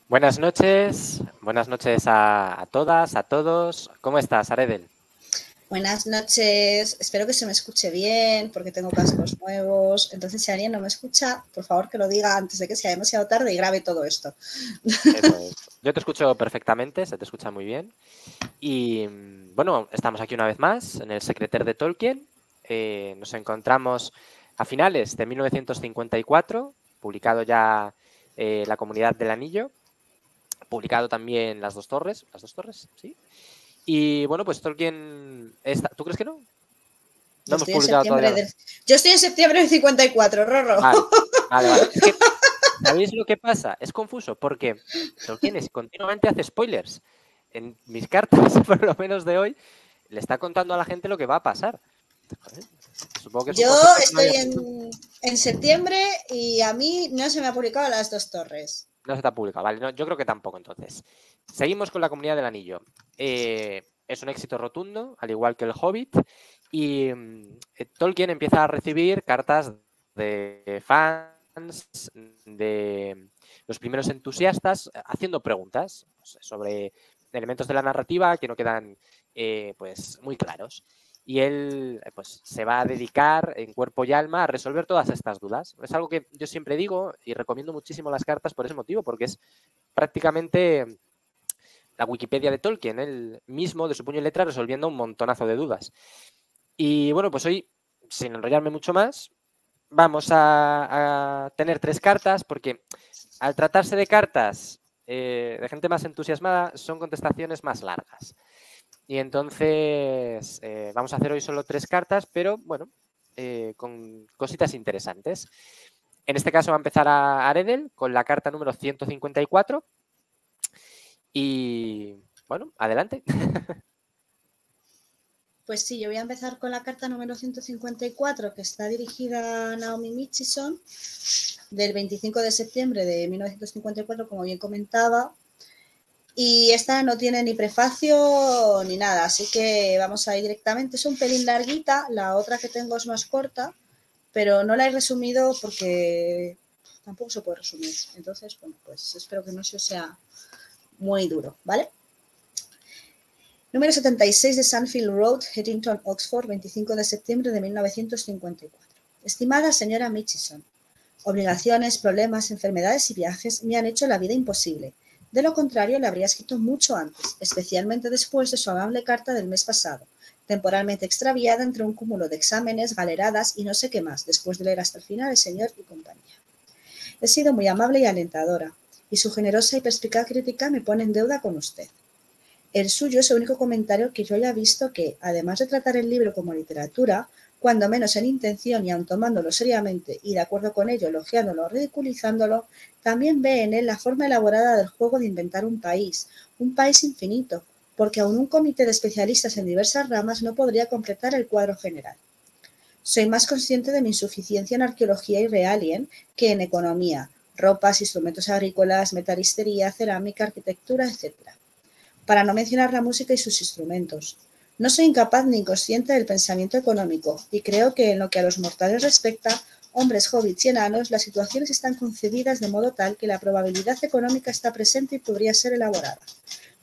Buenas noches a todas, a todos. ¿Cómo estás, Aredel? Buenas noches, espero que se me escuche bien porque tengo cascos nuevos, entonces si alguien no me escucha, por favor que lo diga antes de que sea demasiado tarde y grabe todo esto. Eso es. Yo te escucho perfectamente, se te escucha muy bien. Y bueno, estamos aquí una vez más en el Secreter de Tolkien. Nos encontramos a finales de 1954, publicado ya La Comunidad del Anillo, publicado también Las Dos Torres, ¿sí? Y bueno, pues Tolkien, ¿tú crees que no? No hemos publicado todavía. Yo estoy en septiembre del 54, Rorro. Vale. Es que, ¿sabéis lo que pasa? Es confuso porque Tolkien continuamente hace spoilers. En mis cartas, por lo menos de hoy, le está contando a la gente lo que va a pasar. Supongo que es un Yo concepto que estoy en septiembre y a mí no se me ha publicado Las Dos Torres. No se te ha publicado, vale. No, yo creo que tampoco, entonces. Seguimos con La Comunidad del Anillo. Es un éxito rotundo, al igual que El Hobbit. Y Tolkien empieza a recibir cartas de fans, de los primeros entusiastas, haciendo preguntas sobre elementos de la narrativa que no quedan pues muy claros. Y él pues se va a dedicar en cuerpo y alma a resolver todas estas dudas. Es algo que yo siempre digo y recomiendo muchísimo las cartas por ese motivo, porque es prácticamente la Wikipedia de Tolkien, él mismo de su puño y letra resolviendo un montonazo de dudas. Y bueno, pues hoy, sin enrollarme mucho más, vamos a tener 3 cartas, porque al tratarse de cartas de gente más entusiasmada, son contestaciones más largas. Y entonces vamos a hacer hoy solo 3 cartas, pero bueno, con cositas interesantes. En este caso va a empezar a Aredel con la carta número 154. Y bueno, adelante. Pues sí, yo voy a empezar con la carta número 154, que está dirigida a Naomi Mitchison, del 25 de septiembre de 1954, como bien comentaba. Y esta no tiene ni prefacio ni nada, así que vamos a ir directamente. Es un pelín larguita, la otra que tengo es más corta, pero no la he resumido porque tampoco se puede resumir. Entonces, bueno, pues espero que no se os sea muy duro, ¿vale? Número 76 de Sunfield Road, Headington, Oxford, 25 de septiembre de 1954. Estimada señora Mitchison, obligaciones, problemas, enfermedades y viajes me han hecho la vida imposible. De lo contrario, le habría escrito mucho antes, especialmente después de su amable carta del mes pasado, temporalmente extraviada entre un cúmulo de exámenes, galeradas y no sé qué más, después de leer hasta el final El Señor y compañía. He sido muy amable y alentadora, y su generosa y perspicaz crítica me pone en deuda con usted. El suyo es el único comentario que yo haya visto que, además de tratar el libro como literatura, cuando menos en intención y aun tomándolo seriamente y de acuerdo con ello, elogiándolo o ridiculizándolo, también ve en él la forma elaborada del juego de inventar un país infinito, porque aun un comité de especialistas en diversas ramas no podría completar el cuadro general. Soy más consciente de mi insuficiencia en arqueología y realien que en economía, ropas, instrumentos agrícolas, metalistería, cerámica, arquitectura, etc. Para no mencionar la música y sus instrumentos. No soy incapaz ni inconsciente del pensamiento económico, y creo que en lo que a los mortales respecta, hombres, hobbits y enanos, las situaciones están concebidas de modo tal que la probabilidad económica está presente y podría ser elaborada.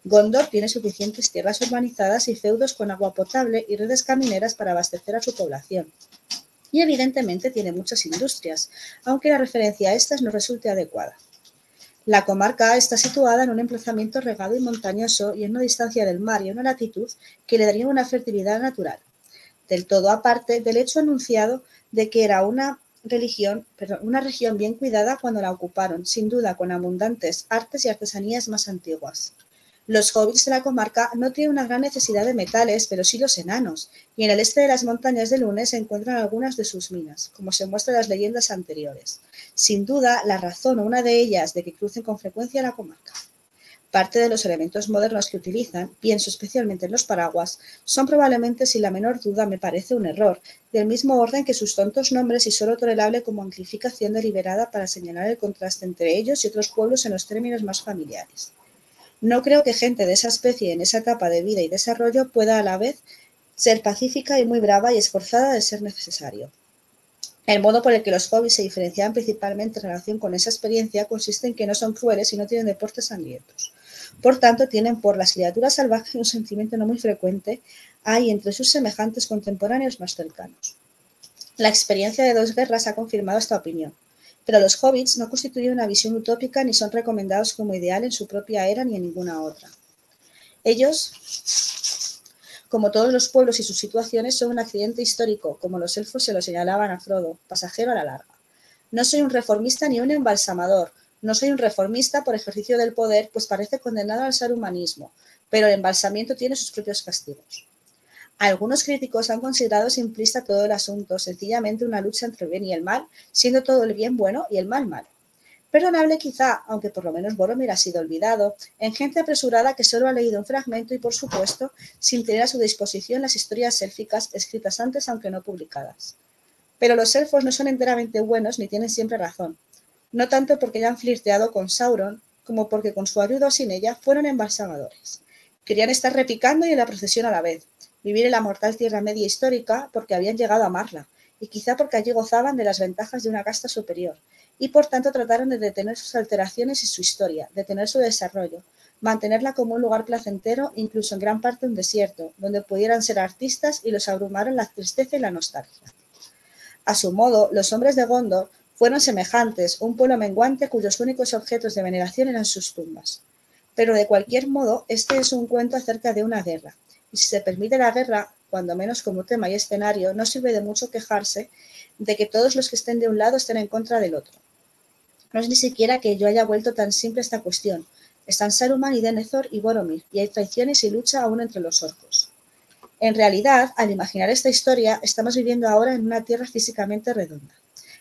Gondor tiene suficientes tierras urbanizadas y feudos con agua potable y redes camineras para abastecer a su población. Y evidentemente tiene muchas industrias, aunque la referencia a estas no resulte adecuada. La comarca está situada en un emplazamiento regado y montañoso y en una distancia del mar y a una latitud que le daría una fertilidad natural, del todo aparte del hecho anunciado de que era una región bien cuidada cuando la ocuparon, sin duda con abundantes artes y artesanías más antiguas. Los hobbits de la comarca no tienen una gran necesidad de metales, pero sí los enanos, y en el este de las montañas de Lune se encuentran algunas de sus minas, como se muestra en las leyendas anteriores. Sin duda, la razón o una de ellas de que crucen con frecuencia la comarca. Parte de los elementos modernos que utilizan, pienso especialmente en los paraguas, son probablemente, sin la menor duda, me parece un error, del mismo orden que sus tontos nombres y solo tolerable como amplificación deliberada para señalar el contraste entre ellos y otros pueblos en los términos más familiares. No creo que gente de esa especie en esa etapa de vida y desarrollo pueda a la vez ser pacífica y muy brava y esforzada de ser necesario. El modo por el que los hobbits se diferenciaban principalmente en relación con esa experiencia consiste en que no son crueles y no tienen deportes sangrientos. Por tanto, tienen por las criaturas salvajes un sentimiento no muy frecuente hay entre sus semejantes contemporáneos más cercanos. La experiencia de 2 guerras ha confirmado esta opinión, pero los hobbits no constituyen una visión utópica ni son recomendados como ideal en su propia era ni en ninguna otra. Ellos, como todos los pueblos y sus situaciones, son un accidente histórico, como los elfos se lo señalaban a Frodo, pasajero a la larga. No soy un reformista ni un embalsamador. No soy un reformista por ejercicio del poder, pues parece condenado al ser humanismo, pero el embalsamiento tiene sus propios castigos. Algunos críticos han considerado simplista todo el asunto, sencillamente una lucha entre el bien y el mal, siendo todo el bien bueno y el mal malo. Perdonable quizá, aunque por lo menos Boromir ha sido olvidado, en gente apresurada que solo ha leído un fragmento y, por supuesto, sin tener a su disposición las historias élficas escritas antes aunque no publicadas. Pero los elfos no son enteramente buenos ni tienen siempre razón, no tanto porque hayan flirteado con Sauron, como porque con su ayuda o sin ella fueron embalsamadores. Querían estar repicando y en la procesión a la vez, vivir en la mortal Tierra Media histórica porque habían llegado a amarla, y quizá porque allí gozaban de las ventajas de una casta superior, y por tanto trataron de detener sus alteraciones y su historia, detener su desarrollo, mantenerla como un lugar placentero, incluso en gran parte un desierto, donde pudieran ser artistas y los abrumaron la tristeza y la nostalgia. A su modo, los hombres de Gondor fueron semejantes, un pueblo menguante cuyos únicos objetos de veneración eran sus tumbas. Pero de cualquier modo, este es un cuento acerca de una guerra, y si se permite la guerra, cuando menos como tema y escenario, no sirve de mucho quejarse de que todos los que estén de un lado estén en contra del otro. No es ni siquiera que yo haya vuelto tan simple esta cuestión. Están Saruman y Denethor y Boromir, y hay traiciones y lucha aún entre los orcos. En realidad, al imaginar esta historia, estamos viviendo ahora en una tierra físicamente redonda.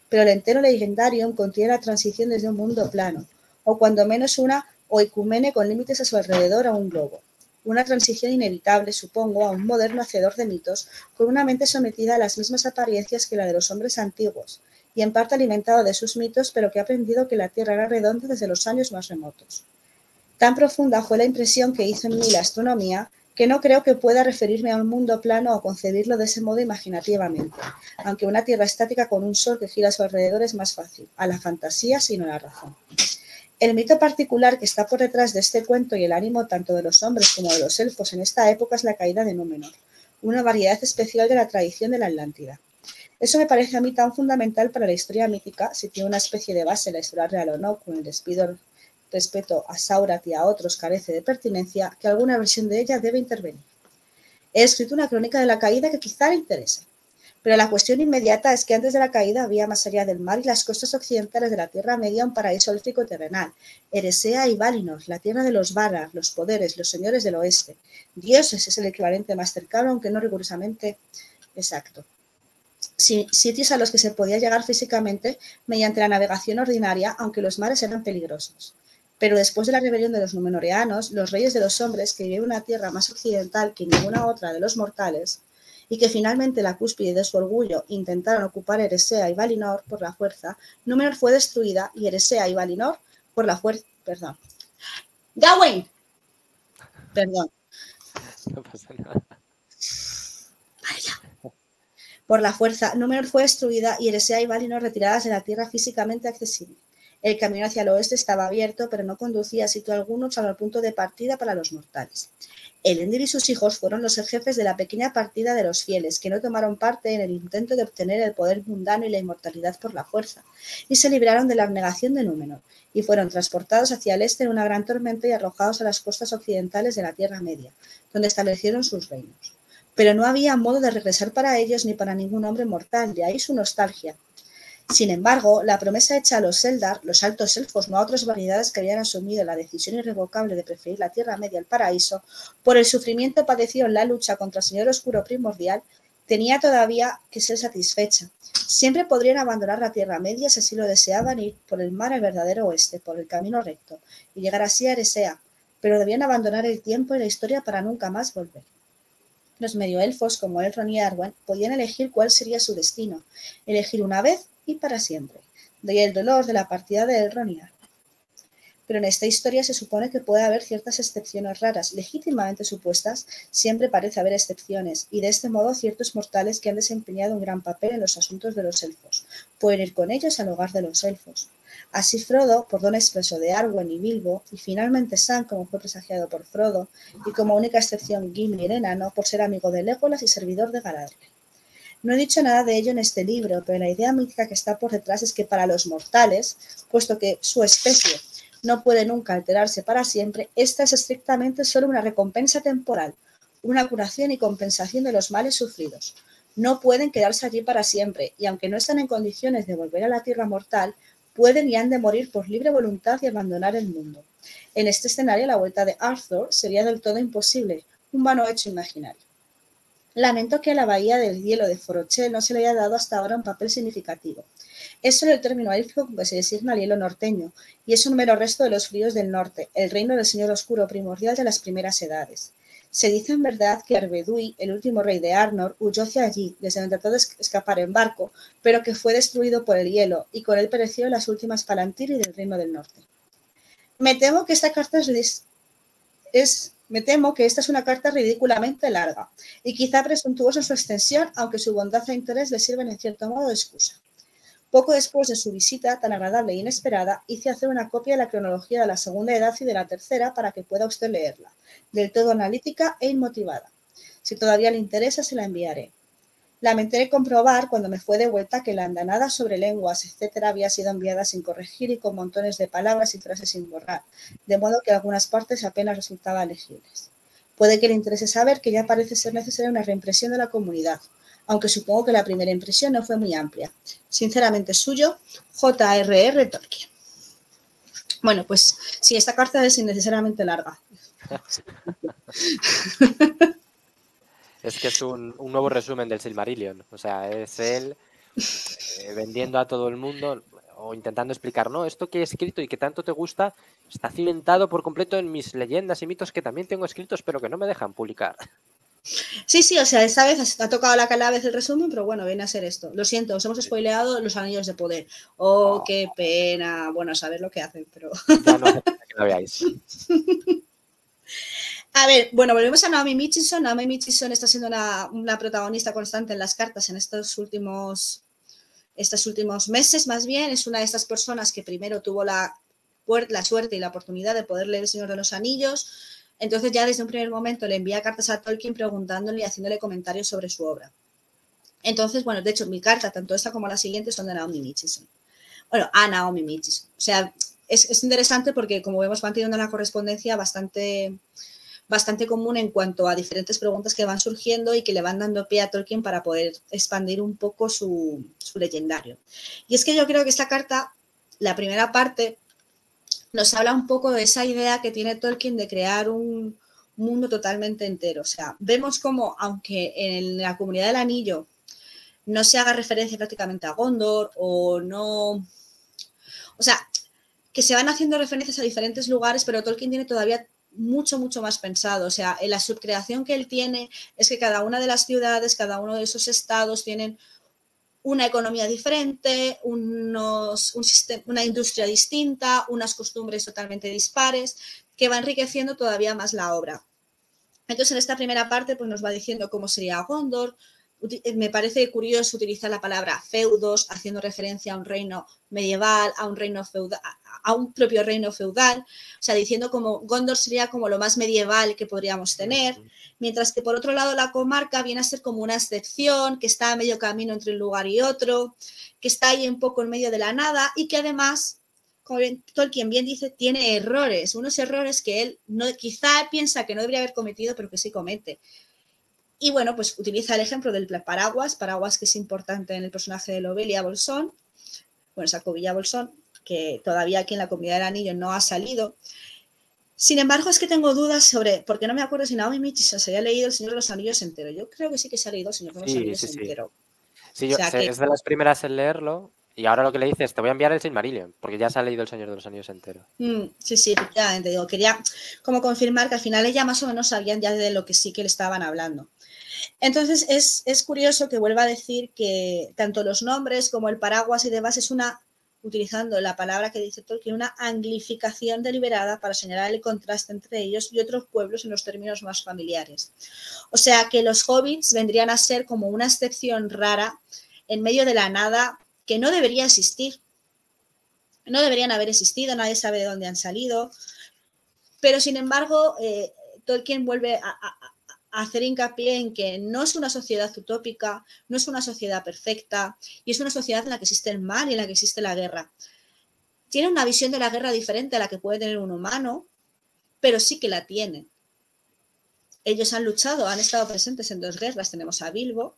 Pero el entero Legendarium contiene la transición desde un mundo plano, o cuando menos una oicumene con límites a su alrededor a un globo. Una transición inevitable, supongo, a un moderno hacedor de mitos, con una mente sometida a las mismas apariencias que la de los hombres antiguos, y en parte alimentado de sus mitos, pero que ha aprendido que la Tierra era redonda desde los años más remotos. Tan profunda fue la impresión que hizo en mí la astronomía, que no creo que pueda referirme a un mundo plano o concebirlo de ese modo imaginativamente, aunque una Tierra estática con un sol que gira a su alrededor es más fácil, a la fantasía sino a la razón. El mito particular que está por detrás de este cuento y el ánimo tanto de los hombres como de los elfos en esta época es la caída de Númenor, una variedad especial de la tradición de la Atlántida. Eso me parece a mí tan fundamental para la historia mítica, si tiene una especie de base en la historia real o no, con el despido respeto a Saurat y a otros carece de pertinencia, que alguna versión de ella debe intervenir. He escrito una crónica de la caída que quizá le interese. Pero la cuestión inmediata es que antes de la caída había más allá del mar y las costas occidentales de la Tierra Media un paraíso élfico terrenal, Eresea y Valinor, la tierra de los Valar, los poderes, los señores del oeste. Dioses es el equivalente más cercano, aunque no rigurosamente exacto. Sitios a los que se podía llegar físicamente mediante la navegación ordinaria, aunque los mares eran peligrosos. Pero después de la rebelión de los Númenoreanos, los reyes de los hombres, que vivían una tierra más occidental que ninguna otra de los mortales, y que finalmente la cúspide de su orgullo intentaron ocupar Eresea y Valinor por la fuerza, Númenor fue destruida y Eresea y Valinor por la fuerza... Perdón. ¡Gawain! Perdón. No pasa nada. Vaya. Por la fuerza, Númenor fue destruida y Eresea y Valinor retiradas de la tierra físicamente accesible. El camino hacia el oeste estaba abierto, pero no conducía a sitio alguno salvo al punto de partida para los mortales. Elendil y sus hijos fueron los jefes de la pequeña partida de los fieles, que no tomaron parte en el intento de obtener el poder mundano y la inmortalidad por la fuerza, y se libraron de la abnegación de Númenor, y fueron transportados hacia el este en una gran tormenta y arrojados a las costas occidentales de la Tierra Media, donde establecieron sus reinos. Pero no había modo de regresar para ellos ni para ningún hombre mortal, de ahí su nostalgia. Sin embargo, la promesa hecha a los Eldar, los altos elfos, no a otras variedades que habían asumido la decisión irrevocable de preferir la Tierra Media al paraíso, por el sufrimiento padecido en la lucha contra el Señor Oscuro primordial, tenía todavía que ser satisfecha. Siempre podrían abandonar la Tierra Media si así lo deseaban ir por el mar al verdadero oeste, por el camino recto, y llegar así a Eresea, pero debían abandonar el tiempo y la historia para nunca más volver. Los medioelfos, como Elrond y Arwen, podían elegir cuál sería su destino, elegir una vez y para siempre. De ahí el dolor de la partida de Elrond y Arwen. pero en esta historia se supone que puede haber ciertas excepciones raras, legítimamente supuestas, siempre parece haber excepciones, y de este modo ciertos mortales que han desempeñado un gran papel en los asuntos de los elfos pueden ir con ellos al hogar de los elfos. Así Frodo, por don expreso de Arwen y Bilbo, y finalmente Sam, como fue presagiado por Frodo, y como única excepción Gimli el enano, por ser amigo de Legolas y servidor de Galadriel. No he dicho nada de ello en este libro, pero la idea mítica que está por detrás es que para los mortales, puesto que su especie no puede nunca alterarse para siempre, esta es estrictamente solo una recompensa temporal, una curación y compensación de los males sufridos. No pueden quedarse allí para siempre, y aunque no están en condiciones de volver a la tierra mortal, pueden y han de morir por libre voluntad y abandonar el mundo. En este escenario, la vuelta de Arthur sería del todo imposible, un vano hecho imaginario. Lamento que a la bahía del hielo de Forochel no se le haya dado hasta ahora un papel significativo. Es solo el término élfico con que se designa al hielo norteño, y es un mero resto de los fríos del norte, el reino del señor oscuro primordial de las primeras edades. Se dice en verdad que Arbedui, el último rey de Arnor, huyó hacia allí, desde donde trató de escapar en barco, pero que fue destruido por el hielo, y con él pereció en las últimas Palantiri del reino del norte. Me temo que esta es una carta ridículamente larga y quizá presuntuosa en su extensión, aunque su bondad e interés le sirven en cierto modo de excusa. Poco después de su visita, tan agradable e inesperada, hice hacer una copia de la cronología de la segunda edad y de la tercera para que pueda usted leerla, del todo analítica e inmotivada. Si todavía le interesa, se la enviaré. Lamenté comprobar, cuando me fue de vuelta, que la andanada sobre lenguas, etc., había sido enviada sin corregir y con montones de palabras y frases sin borrar, de modo que algunas partes apenas resultaban legibles. Puede que le interese saber que ya parece ser necesaria una reimpresión de la comunidad, aunque supongo que la primera impresión no fue muy amplia. Sinceramente suyo, J.R.R. Tolkien. Bueno, pues sí, esta carta es innecesariamente larga. Es que es un nuevo resumen del Silmarillion. O sea, es él vendiendo a todo el mundo o intentando explicar, no, esto que he escrito y que tanto te gusta está cimentado por completo en mis leyendas y mitos que también tengo escritos, pero que no me dejan publicar. Sí, o sea, esta vez ha tocado la vez el resumen, pero bueno, viene a ser esto. Lo siento, os hemos spoileado los anillos de poder. Oh, qué pena. Bueno, saber lo que hacen, pero... Ya no hace falta que lo veáis. A ver, bueno, volvemos a Naomi Mitchison. Naomi Mitchison está siendo una protagonista constante en las cartas en estos últimos meses, más bien. Es una de estas personas que primero tuvo la suerte y la oportunidad de poder leer El Señor de los Anillos. Entonces ya desde un primer momento le envía cartas a Tolkien preguntándole y haciéndole comentarios sobre su obra. Entonces, bueno, de hecho, mi carta, tanto esta como la siguiente, son de Naomi Mitchison. Bueno, a Naomi Mitchison. O sea, es interesante porque, como vemos, van teniendo una correspondencia bastante común en cuanto a diferentes preguntas que van surgiendo y que le van dando pie a Tolkien para poder expandir un poco su legendario. Y es que yo creo que esta carta, la primera parte, nos habla un poco de esa idea que tiene Tolkien de crear un mundo totalmente entero. O sea, vemos como, aunque en la Comunidad del Anillo no se haga referencia prácticamente a Gondor o no... O sea, que se van haciendo referencias a diferentes lugares, pero Tolkien tiene todavía mucho más pensado. O sea, en la subcreación que él tiene es que cada una de las ciudades, cada uno de esos estados tienen una economía diferente, una industria distinta, unas costumbres totalmente dispares, que va enriqueciendo todavía más la obra. Entonces, en esta primera parte pues nos va diciendo cómo sería Gondor. Me parece curioso utilizar la palabra feudos, haciendo referencia a un reino medieval, a un reino feudal, a un propio reino feudal, o sea, diciendo como Gondor sería como lo más medieval que podríamos tener, mientras que por otro lado la comarca viene a ser como una excepción, que está a medio camino entre un lugar y otro, que está ahí un poco en medio de la nada y que además, como Tolkien bien dice, tiene errores, unos errores que él quizá piensa que no debería haber cometido, pero que sí comete. Y bueno, pues utiliza el ejemplo del paraguas que es importante en el personaje de Lobelia Bolsón, bueno, Sacovilla Bolsón, que todavía aquí en la Comunidad del Anillo no ha salido. Sin embargo, es que tengo dudas sobre, porque no me acuerdo si Naomi Mitchison se había leído El Señor de los Anillos entero. Yo creo que sí que se ha leído El Señor de los Anillos entero. Sí, es de las primeras en leerlo. Y ahora lo que le dices, te voy a enviar el Silmarillion, porque ya se ha leído El Señor de los Anillos entero. Sí, efectivamente. Digo, quería como confirmar que al final ella más o menos sabían ya de lo que sí que le estaban hablando. Entonces es curioso que vuelva a decir que tanto los nombres como el paraguas y demás es una utilizando la palabra que dice Tolkien, una anglificación deliberada para señalar el contraste entre ellos y otros pueblos en los términos más familiares. O sea que los hobbits vendrían a ser como una excepción rara en medio de la nada que no debería existir. No deberían haber existido, nadie sabe de dónde han salido, pero sin embargo Tolkien vuelve a hacer hincapié en que no es una sociedad utópica, no es una sociedad perfecta y es una sociedad en la que existe el mal y en la que existe la guerra. Tiene una visión de la guerra diferente a la que puede tener un humano, pero sí que la tiene. Ellos han luchado, han estado presentes en 2 guerras, tenemos a Bilbo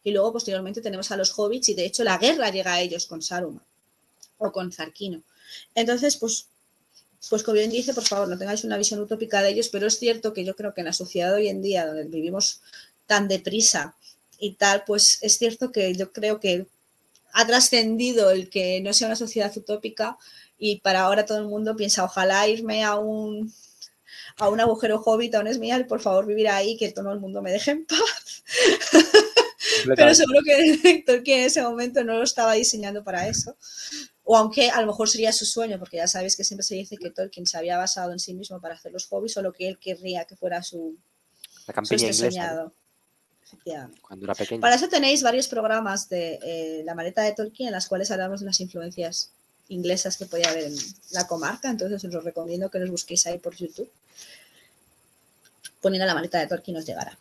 y luego posteriormente tenemos a los hobbits y de hecho la guerra llega a ellos con Saruman o con Zarquino. Entonces, pues como bien dice, por favor, no tengáis una visión utópica de ellos, pero es cierto que yo creo que en la sociedad de hoy en día, donde vivimos tan deprisa y tal, pues es cierto que yo creo que ha trascendido el que no sea una sociedad utópica y para ahora todo el mundo piensa, ojalá irme a un agujero hobbit, a un Esmial, por favor vivir ahí, que todo el mundo me deje en paz. Pero seguro que Tolkien en ese momento no lo estaba diseñando para eso. O aunque a lo mejor sería su sueño, porque ya sabéis que siempre se dice que Tolkien se había basado en sí mismo para hacer los hobbits, o lo que él querría que fuera su campiña inglesa, soñado. Efectivamente. Cuando era pequeño. Para eso tenéis varios programas de La maleta de Tolkien en las cuales hablamos de las influencias inglesas que podía haber en la comarca, entonces os lo recomiendo que los busquéis ahí por YouTube. Poniendo La maleta de Tolkien os llegará.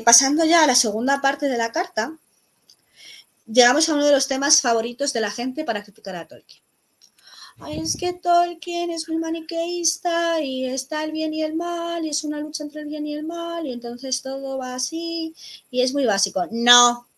Pasando ya a la segunda parte de la carta, llegamos a uno de los temas favoritos de la gente para criticar a Tolkien. Ay, es que Tolkien es muy maniqueísta y está el bien y el mal y es una lucha entre el bien y el mal y entonces todo va así y es muy básico. No.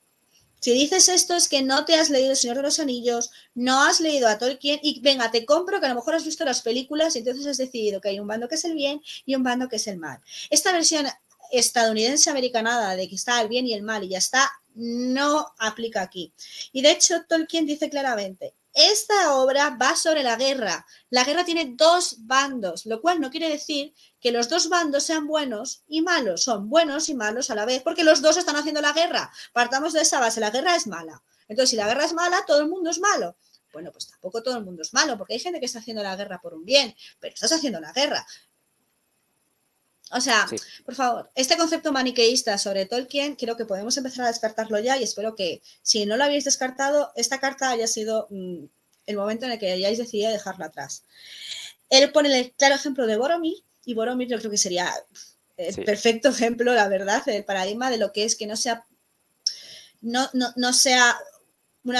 Si dices esto es que no te has leído El Señor de los Anillos, no has leído a Tolkien y venga, te compro que a lo mejor has visto las películas y entonces has decidido que hay un bando que es el bien y un bando que es el mal. Esta versión estadounidense americanada de que está el bien y el mal y ya está, no aplica aquí. Y de hecho Tolkien dice claramente, esta obra va sobre la guerra. La guerra tiene 2 bandos, lo cual no quiere decir que los 2 bandos sean buenos y malos. Son buenos y malos a la vez, porque los 2 están haciendo la guerra. Partamos de esa base, la guerra es mala. Entonces, si la guerra es mala, todo el mundo es malo. Bueno, pues tampoco todo el mundo es malo, porque hay gente que está haciendo la guerra por un bien, pero estás haciendo la guerra. O sea, sí. Por favor, este concepto maniqueísta sobre Tolkien, creo que podemos empezar a descartarlo ya y espero que, si no lo habéis descartado, esta carta haya sido el momento en el que hayáis decidido dejarla atrás. Él pone el claro ejemplo de Boromir, y Boromir yo creo que sería el perfecto ejemplo, la verdad, el paradigma de lo que es que no sea una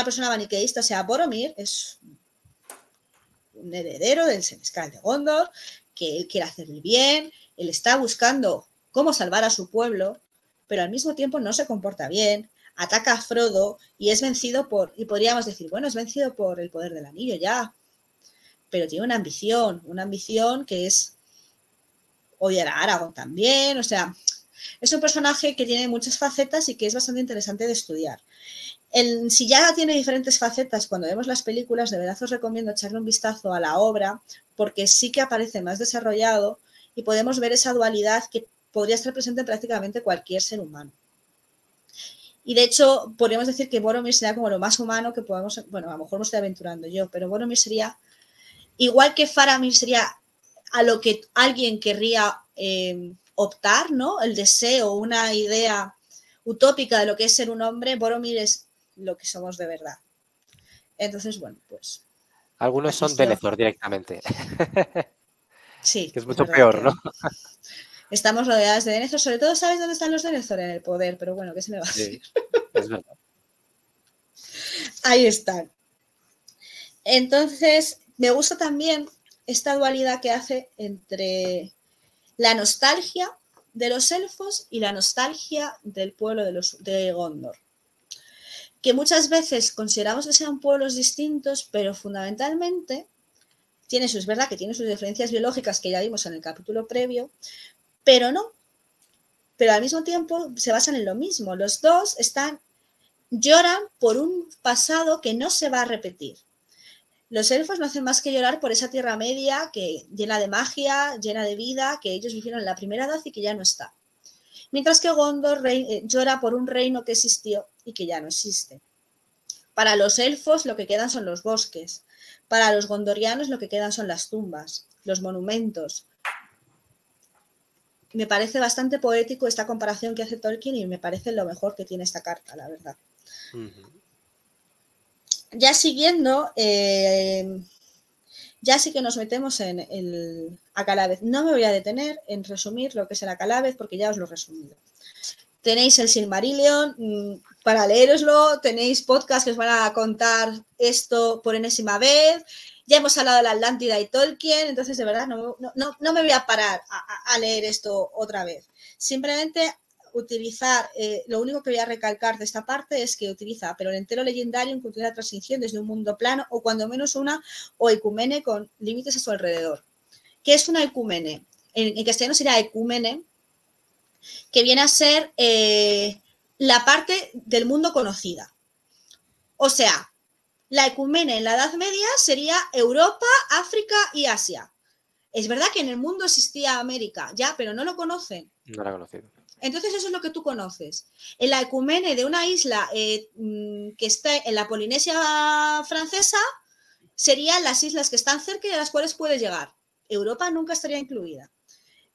persona maniqueísta. O sea, Boromir es un heredero del senescal de Gondor, que él quiere hacer el bien, él está buscando cómo salvar a su pueblo, pero al mismo tiempo no se comporta bien, ataca a Frodo y es vencido y podríamos decir, bueno, es vencido por el poder del anillo ya, pero tiene una ambición que es odiar a Aragorn también, o sea, es un personaje que tiene muchas facetas y que es bastante interesante de estudiar. Si ya tiene diferentes facetas, cuando vemos las películas, de verdad os recomiendo echarle un vistazo a la obra, porque sí que aparece más desarrollado y podemos ver esa dualidad que podría estar presente en prácticamente cualquier ser humano. Y de hecho, podríamos decir que Boromir sería como lo más humano que podemos, bueno, a lo mejor me estoy aventurando yo, pero Boromir sería, igual que Faramir sería a lo que alguien querría optar, ¿no? El deseo, una idea utópica de lo que es ser un hombre, Boromir es lo que somos de verdad. Entonces, bueno, pues... Algunos son Denethor directamente. Sí. Que es mucho peor, ¿no? Estamos rodeadas de Denethor. Sobre todo, ¿sabes dónde están los Denethor? En el poder, pero bueno, ¿qué se me va a hacer? Sí, es verdad. Ahí están. Entonces, me gusta también esta dualidad que hace entre la nostalgia de los elfos y la nostalgia del pueblo de Gondor. Que muchas veces consideramos que sean pueblos distintos, pero fundamentalmente es verdad que tiene sus diferencias biológicas que ya vimos en el capítulo previo, pero no. Pero al mismo tiempo se basan en lo mismo. Los dos lloran por un pasado que no se va a repetir. Los elfos no hacen más que llorar por esa Tierra Media que llena de magia, llena de vida, que ellos vivieron en la primera edad y que ya no está. Mientras que Gondor llora por un reino que existió y que ya no existe. Para los elfos lo que quedan son los bosques. Para los gondorianos lo que quedan son las tumbas, los monumentos. Me parece bastante poético esta comparación que hace Tolkien y me parece lo mejor que tiene esta carta, la verdad. Ya siguiendo, ya sí que nos metemos en el Akallabêth. No me voy a detener en resumir lo que es el Akallabêth porque ya os lo he resumido. Tenéis el Silmarillion para leeroslo, tenéis podcasts que os van a contar esto por enésima vez. Ya hemos hablado de la Atlántida y Tolkien, entonces de verdad no me voy a parar a leer esto otra vez. Simplemente utilizar, lo único que voy a recalcar de esta parte es que utiliza pero el entero legendario que utiliza la transición desde un mundo plano o cuando menos una oecumene con límites a su alrededor. ¿Qué es una oecumene? En castellano sería ecúmene, que viene a ser la parte del mundo conocida. O sea, la ecumene en la Edad Media sería Europa, África y Asia. Es verdad que en el mundo existía América, ya, pero no lo conocen. No la he conocido. Entonces eso es lo que tú conoces. En la ecumene de una isla que está en la Polinesia francesa, serían las islas que están cerca y a las cuales puedes llegar. Europa nunca estaría incluida.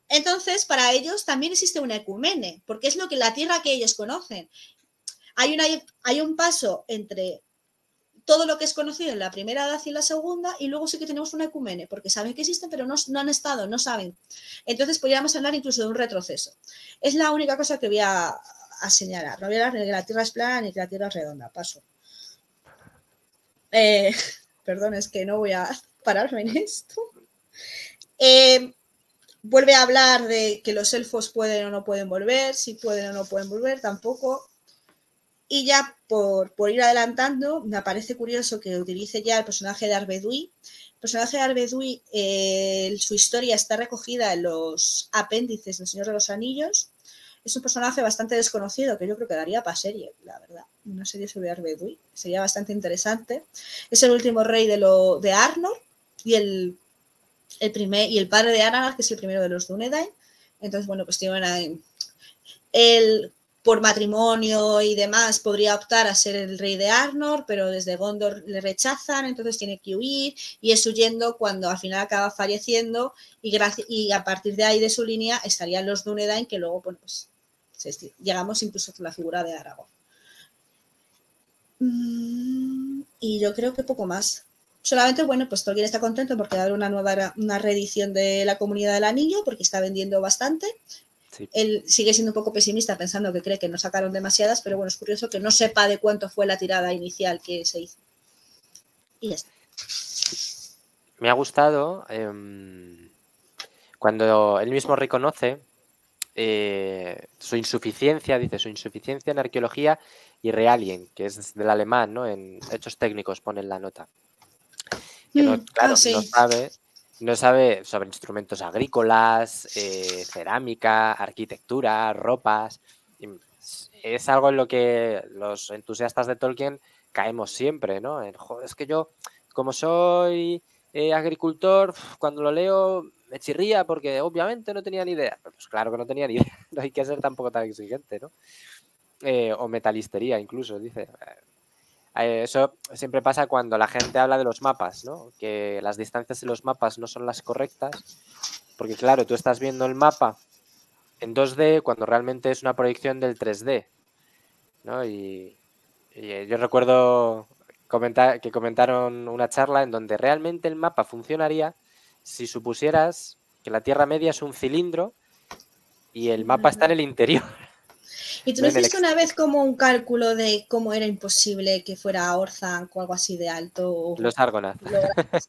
Entonces, para ellos también existe una ecumene, porque es lo que la tierra que ellos conocen. Hay un paso entre todo lo que es conocido en la primera edad y en la segunda, y luego sí que tenemos una ecumene, porque saben que existen, pero no han estado, no saben. Entonces podríamos hablar incluso de un retroceso. Es la única cosa que voy a señalar. No voy a hablar ni que la Tierra es plana ni que la Tierra es redonda. Paso. Perdón, es que no voy a pararme en esto. Vuelve a hablar de que los elfos pueden o no pueden volver, si pueden o no pueden volver, tampoco. Y ya por ir adelantando, me parece curioso que utilice ya el personaje de Arvedui. El personaje de Arvedui, su historia está recogida en los apéndices del Señor de los Anillos. Es un personaje bastante desconocido que yo creo que daría para serie, la verdad. Una serie sobre Arvedui sería bastante interesante. Es el último rey de Arnor y el padre de Aragorn, que es el primero de los Dúnedain. Entonces, bueno, pues tiene por matrimonio y demás podría optar a ser el rey de Arnor, pero desde Gondor le rechazan, entonces tiene que huir y es huyendo cuando al final acaba falleciendo y a partir de ahí de su línea estarían los Dúnedain, que luego, bueno, pues llegamos incluso a la figura de Aragorn. Y yo creo que poco más. Solamente, bueno, pues Tolkien está contento porque va a haber una reedición de La Comunidad del Anillo porque está vendiendo bastante. Sí. Él sigue siendo un poco pesimista pensando que cree que no sacaron demasiadas, pero bueno, es curioso que no sepa de cuánto fue la tirada inicial que se hizo. Y ya está. Me ha gustado cuando él mismo reconoce su insuficiencia, dice, su insuficiencia en arqueología y realien, que es del alemán, ¿no? En hechos técnicos pone en la nota. Que no, claro, sí. No sabe sobre instrumentos agrícolas, cerámica, arquitectura, ropas. Es algo en lo que los entusiastas de Tolkien caemos siempre, ¿no? Joder, es que yo, como soy agricultor, cuando lo leo me chirría porque obviamente no tenía ni idea. Pues claro que no tenía ni idea, no hay que ser tampoco tan exigente, ¿no? O metalistería incluso, dice. Eso siempre pasa cuando la gente habla de los mapas, ¿no? Que las distancias en los mapas no son las correctas, porque claro, tú estás viendo el mapa en 2D cuando realmente es una proyección del 3D, ¿no? Y yo recuerdo que comentaron una charla en donde realmente el mapa funcionaría si supusieras que la Tierra Media es un cilindro y el mapa está en el interior. ¿Y tú no hiciste una vez como un cálculo de cómo era imposible que fuera Orthanc o algo así de alto? Los Argonath.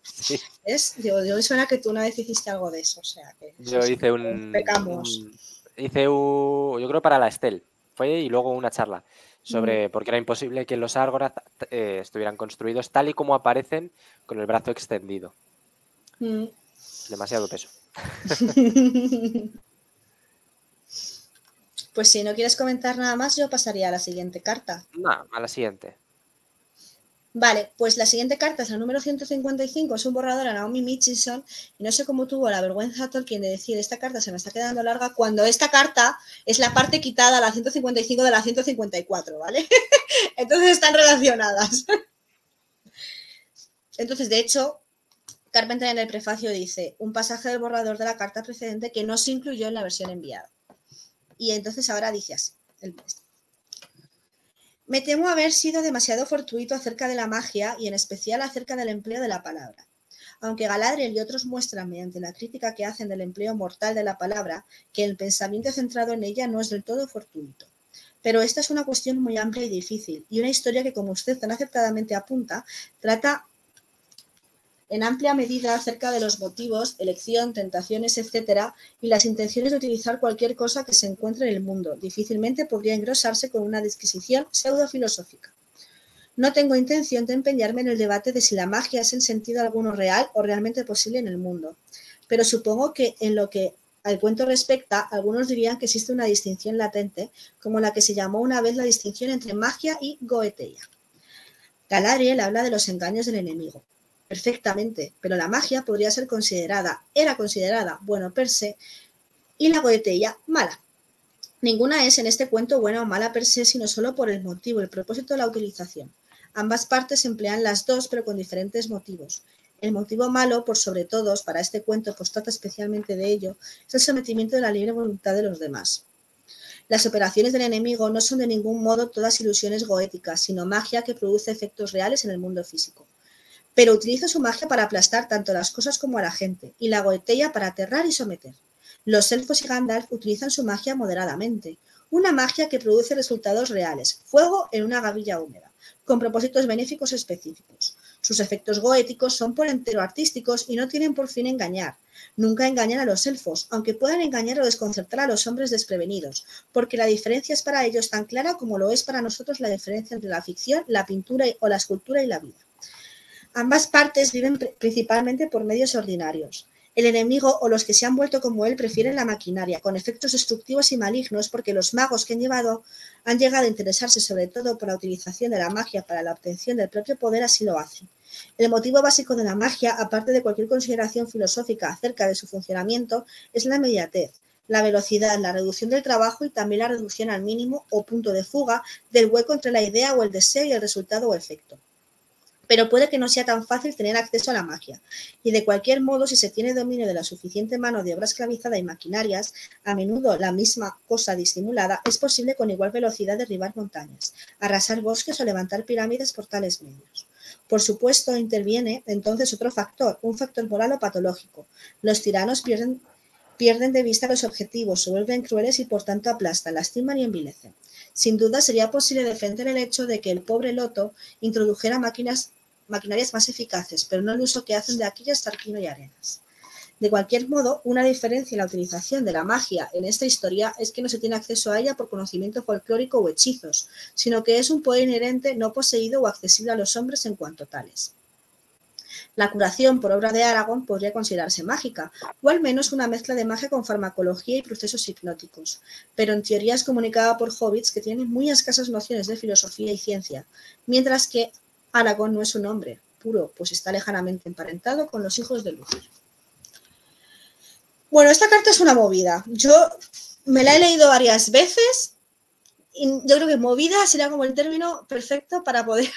Sí. ¿Es? Yo me suena que tú una vez hiciste algo de eso. O sea, que yo hice yo creo para la Estel. Fue y luego una charla sobre porque era imposible que los Argonath estuvieran construidos tal y como aparecen con el brazo extendido. Demasiado peso. Pues si no quieres comentar nada más, yo pasaría a la siguiente carta. No, a la siguiente. Vale, pues la siguiente carta es la número 155, es un borrador a Naomi Mitchison y no sé cómo tuvo la vergüenza Tolkien de decir esta carta se me está quedando larga cuando esta carta es la parte quitada a la 155 de la 154, ¿vale? Entonces están relacionadas. Entonces, de hecho, Carpenter en el prefacio dice un pasaje del borrador de la carta precedente que no se incluyó en la versión enviada. Y entonces ahora dice así, el texto. Me temo haber sido demasiado fortuito acerca de la magia y en especial acerca del empleo de la palabra. Aunque Galadriel y otros muestran mediante la crítica que hacen del empleo mortal de la palabra que el pensamiento centrado en ella no es del todo fortuito. Pero esta es una cuestión muy amplia y difícil y una historia que, como usted tan acertadamente apunta, trata en amplia medida acerca de los motivos, elección, tentaciones, etc., y las intenciones de utilizar cualquier cosa que se encuentre en el mundo. Difícilmente podría engrosarse con una disquisición pseudofilosófica. No tengo intención de empeñarme en el debate de si la magia es en sentido alguno real o realmente posible en el mundo, pero supongo que en lo que al cuento respecta, algunos dirían que existe una distinción latente, como la que se llamó una vez la distinción entre magia y goeteia. Galadriel habla de los engaños del enemigo. Perfectamente, pero la magia podría ser era considerada, bueno per se, y la goeteia mala. Ninguna es en este cuento buena o mala per se, sino solo por el motivo, el propósito de la utilización. Ambas partes emplean las dos, pero con diferentes motivos. El motivo malo, por sobre todos, para este cuento, pues trata especialmente de ello, es el sometimiento de la libre voluntad de los demás. Las operaciones del enemigo no son de ningún modo todas ilusiones goéticas, sino magia que produce efectos reales en el mundo físico. Pero utiliza su magia para aplastar tanto las cosas como a la gente, y la goeteia para aterrar y someter. Los elfos y Gandalf utilizan su magia moderadamente, una magia que produce resultados reales, fuego en una gavilla húmeda, con propósitos benéficos específicos. Sus efectos goéticos son por entero artísticos y no tienen por fin engañar. Nunca engañan a los elfos, aunque puedan engañar o desconcertar a los hombres desprevenidos, porque la diferencia es para ellos tan clara como lo es para nosotros la diferencia entre la ficción, la pintura o la escultura y la vida. Ambas partes viven principalmente por medios ordinarios. El enemigo o los que se han vuelto como él prefieren la maquinaria, con efectos destructivos y malignos, porque los magos que han llegado a interesarse sobre todo por la utilización de la magia para la obtención del propio poder así lo hacen. El motivo básico de la magia, aparte de cualquier consideración filosófica acerca de su funcionamiento, es la inmediatez, la velocidad, la reducción del trabajo y también la reducción al mínimo o punto de fuga del hueco entre la idea o el deseo y el resultado o efecto. Pero puede que no sea tan fácil tener acceso a la magia. Y de cualquier modo, si se tiene dominio de la suficiente mano de obra esclavizada y maquinarias, a menudo la misma cosa disimulada, es posible con igual velocidad derribar montañas, arrasar bosques o levantar pirámides por tales medios. Por supuesto, interviene entonces otro factor, un factor moral o patológico. Los tiranos pierden de vista los objetivos, se vuelven crueles y por tanto aplastan, lastiman y envilecen. Sin duda sería posible defender el hecho de que el pobre Loto introdujera maquinarias más eficaces, pero no el uso que hacen de aquellas Tarquino y Arenas. De cualquier modo, una diferencia en la utilización de la magia en esta historia es que no se tiene acceso a ella por conocimiento folclórico o hechizos, sino que es un poder inherente no poseído o accesible a los hombres en cuanto tales. La curación por obra de Aragorn podría considerarse mágica, o al menos una mezcla de magia con farmacología y procesos hipnóticos, pero en teoría es comunicada por hobbits que tienen muy escasas nociones de filosofía y ciencia, mientras que Aragorn no es un hombre puro, pues está lejanamente emparentado con los hijos de Lúthor. Bueno, esta carta es una movida. Yo me la he leído varias veces y yo creo que movida sería como el término perfecto para poder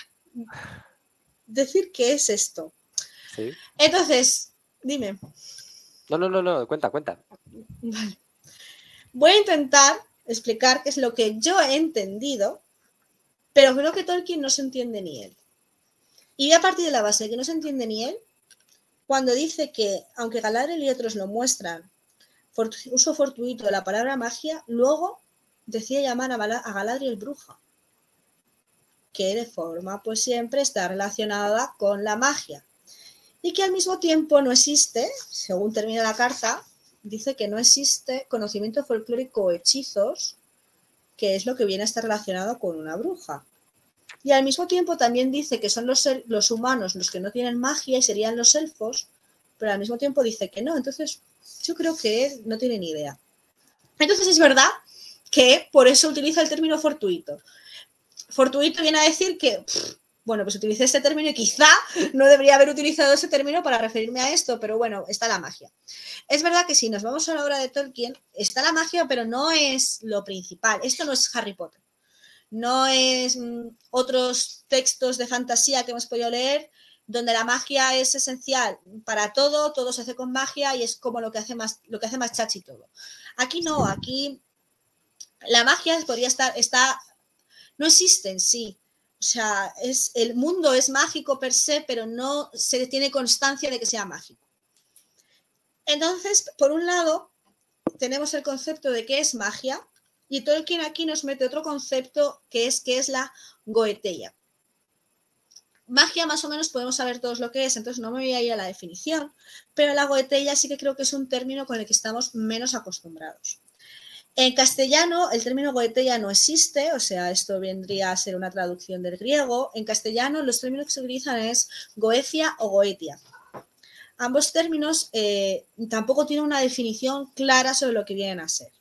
decir qué es esto. Sí. Entonces, dime. No, cuenta. Vale. Voy a intentar explicar qué es lo que yo he entendido, pero creo que Tolkien no se entiende ni él. Y a partir de la base de que no se entiende ni él, cuando dice que, aunque Galadriel y otros lo muestran, uso fortuito de la palabra magia, luego decide llamar a Galadriel bruja, que de forma pues siempre está relacionada con la magia. Y que al mismo tiempo no existe, según termina la carta, dice que no existe conocimiento folclórico o hechizos, que es lo que viene a estar relacionado con una bruja. Y al mismo tiempo también dice que son los humanos los que no tienen magia y serían los elfos, pero al mismo tiempo dice que no. Entonces yo creo que él no tiene ni idea. Entonces es verdad que por eso utiliza el término fortuito. Fortuito viene a decir que Bueno, pues utilicé este término y quizá no debería haber utilizado ese término para referirme a esto, pero bueno, está la magia. Es verdad que si nos vamos a la obra de Tolkien, está la magia, pero no es lo principal. Esto no es Harry Potter. No es otros textos de fantasía que hemos podido leer donde la magia es esencial para todo, todo se hace con magia y es como lo que hace más chachi todo. Aquí no, aquí la magia podría no existe en sí. O sea, el mundo es mágico per se, pero no se tiene constancia de que sea mágico. Entonces, por un lado, tenemos el concepto de qué es magia, y Tolkien aquí nos mete otro concepto que es la goeteia. Magia más o menos podemos saber todos lo que es, entonces no me voy a ir a la definición, pero la goeteia sí que creo que es un término con el que estamos menos acostumbrados. En castellano el término goeteia no existe, o sea, esto vendría a ser una traducción del griego. En castellano los términos que se utilizan es goecia o goetia. Ambos términos tampoco tienen una definición clara sobre lo que vienen a ser.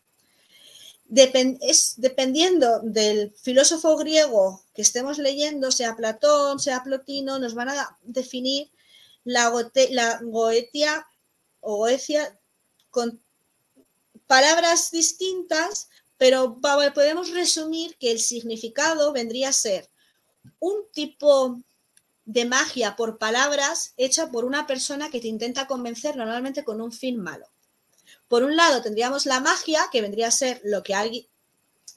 Dependiendo del filósofo griego que estemos leyendo, sea Platón, sea Plotino, nos van a definir la goetia o goecia con palabras distintas, pero podemos resumir que el significado vendría a ser un tipo de magia por palabras hecha por una persona que te intenta convencer normalmente con un fin malo. Por un lado tendríamos la magia, que vendría a ser lo que alguien...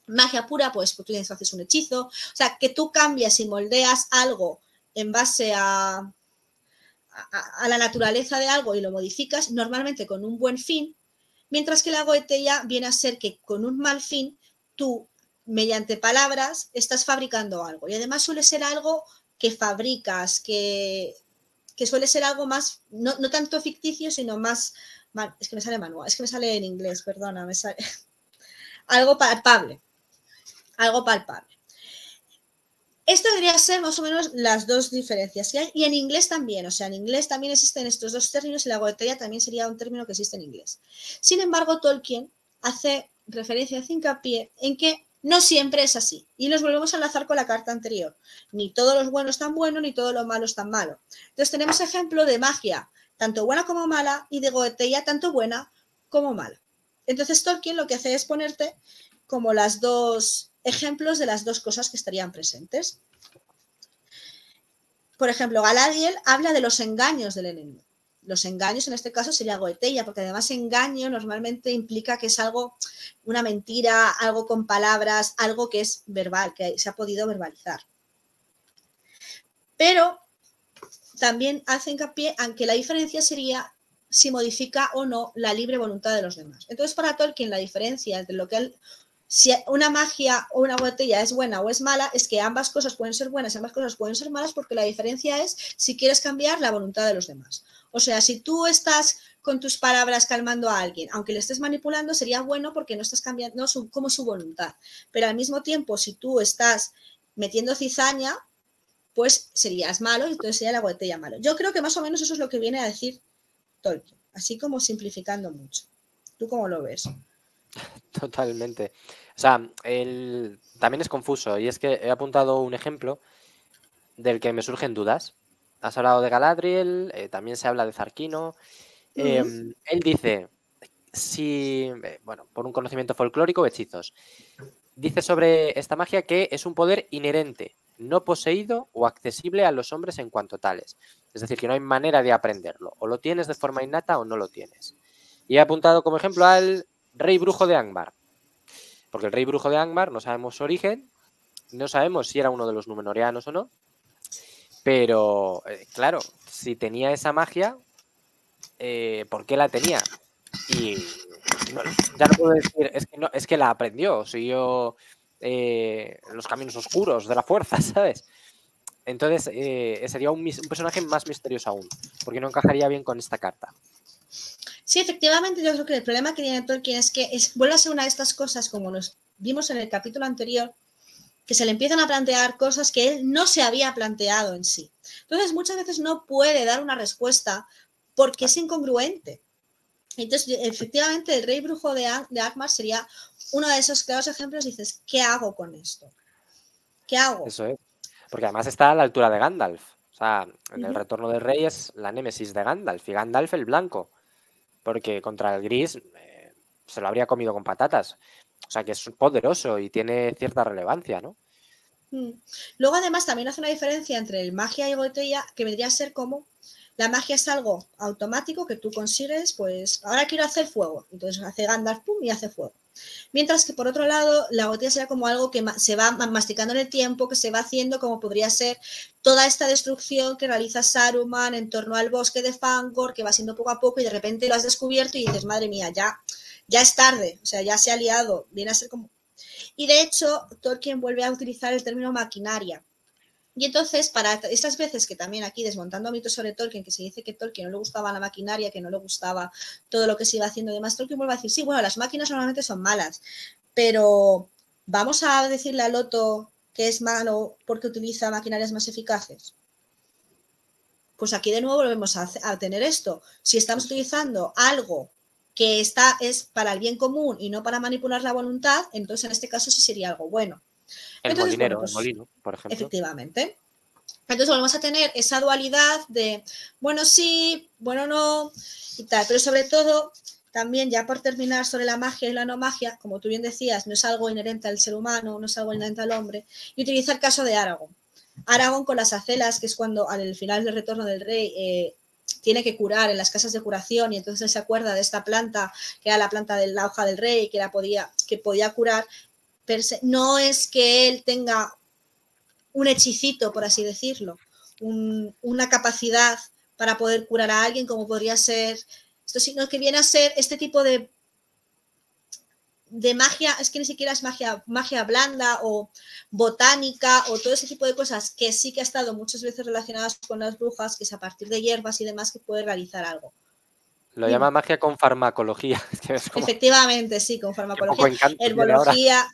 Magia pura, pues tú haces un hechizo. O sea, que tú cambias y moldeas algo en base a la naturaleza de algo y lo modificas, normalmente con un buen fin, mientras que la goeteia viene a ser que con un mal fin tú, mediante palabras, estás fabricando algo. Y además suele ser algo que fabricas, que suele ser algo más, no tanto ficticio, sino más, es que me sale manual, es que me sale en inglés, perdona, me sale algo palpable, algo palpable. Esto debería ser más o menos las dos diferencias que hay, y en inglés también, o sea, en inglés también existen estos dos términos y la goeteia también sería un término que existe en inglés. Sin embargo, Tolkien hace referencia, hace hincapié en que no siempre es así. Y nos volvemos a enlazar con la carta anterior. Ni todo lo bueno es tan bueno, ni todo lo malo es tan malo. Entonces tenemos ejemplo de magia, tanto buena como mala, y de goeteia, tanto buena como mala. Entonces Tolkien lo que hace es ponerte como las dos ejemplos de las dos cosas que estarían presentes. Por ejemplo, Galadriel habla de los engaños del enemigo. Los engaños en este caso sería goeteia, porque además engaño normalmente implica que es algo, una mentira, algo con palabras, algo que es verbal, que se ha podido verbalizar. Pero también hace hincapié en que la diferencia sería si modifica o no la libre voluntad de los demás. Entonces, para Tolkien, la diferencia entre lo que él, si una magia o una botella es buena o es mala, es que ambas cosas pueden ser buenas y ambas cosas pueden ser malas, porque la diferencia es si quieres cambiar la voluntad de los demás. O sea, si tú estás con tus palabras calmando a alguien, aunque le estés manipulando, sería bueno porque no estás cambiando como su voluntad. Pero al mismo tiempo, si tú estás metiendo cizaña, pues serías malo y entonces sería la botella malo. Yo creo que más o menos eso es lo que viene a decir Tolkien, así como simplificando mucho. ¿Tú cómo lo ves? Totalmente. O sea, también es confuso, y es que he apuntado un ejemplo del que me surgen dudas. Has hablado de Galadriel, también se habla de Zarquino. Él dice, bueno, por un conocimiento folclórico, hechizos. Dice sobre esta magia que es un poder inherente, no poseído o accesible a los hombres en cuanto tales. Es decir, que no hay manera de aprenderlo. O lo tienes de forma innata o no lo tienes. Y he apuntado como ejemplo al rey brujo de Angmar. Porque el rey brujo de Angmar no sabemos su origen, no sabemos si era uno de los Númenóreanos o no, pero claro, si tenía esa magia, ¿por qué la tenía? Y ya no puedo decir, es que la aprendió, siguió los caminos oscuros de la fuerza, ¿sabes? Entonces sería un personaje más misterioso aún, porque no encajaría bien con esta carta. Sí, efectivamente, yo creo que el problema que tiene Tolkien es que vuelve a ser una de estas cosas, como nos vimos en el capítulo anterior, que se le empiezan a plantear cosas que él no se había planteado en sí. Entonces, muchas veces no puede dar una respuesta porque es incongruente. Entonces, efectivamente, el rey brujo de Angmar sería uno de esos claros ejemplos. Dices, ¿qué hago con esto? ¿Qué hago? Eso es. Porque además está a la altura de Gandalf. O sea, en el Retorno del Rey es la némesis de Gandalf y Gandalf el blanco. Porque contra el gris se lo habría comido con patatas. O sea, que es poderoso y tiene cierta relevancia, ¿no? Luego, además, también hace una diferencia entre el magia y Goetia, que vendría a ser como la magia es algo automático que tú consigues, pues ahora quiero hacer fuego. Entonces hace Gandalf, pum, y hace fuego. Mientras que por otro lado, la Goetia sería como algo que se va masticando en el tiempo, que se va haciendo como podría ser toda esta destrucción que realiza Saruman en torno al bosque de Fangor, que va siendo poco a poco y de repente lo has descubierto y dices, madre mía, ya es tarde, o sea, ya se ha liado, viene a ser como... Y de hecho, Tolkien vuelve a utilizar el término maquinaria. Y entonces, para estas veces que también aquí desmontando mitos sobre Tolkien, que se dice que Tolkien no le gustaba la maquinaria, que no le gustaba todo lo que se iba haciendo, además Tolkien vuelve a decir, sí, bueno, las máquinas normalmente son malas, pero vamos a decirle a Loto que es malo porque utiliza maquinarias más eficaces. Pues aquí de nuevo volvemos a tener esto. Si estamos utilizando algo que es para el bien común y no para manipular la voluntad, entonces en este caso sí sería algo bueno. El Entonces, molinero, bueno, pues, el molino, por ejemplo. Efectivamente. Entonces volvemos a tener esa dualidad de, bueno, sí, bueno, no, y tal. Pero sobre todo, también ya por terminar sobre la magia y la no magia, como tú bien decías, no es algo inherente al ser humano, no es algo inherente al hombre, y utiliza el caso de Aragorn. Aragorn con las acelas, que es cuando al final del Retorno del Rey tiene que curar en las casas de curación y entonces él se acuerda de esta planta, que era la planta de la hoja del rey, que podía curar. Pero no es que él tenga un hechicito, por así decirlo, una capacidad para poder curar a alguien, como podría ser esto, sino que viene a ser este tipo de magia, es que ni siquiera es magia blanda o botánica o todo ese tipo de cosas que sí que ha estado muchas veces relacionadas con las brujas, que es a partir de hierbas y demás que puede realizar algo. Lo llama magia con farmacología. Que es como... Efectivamente, sí, con farmacología, herbología.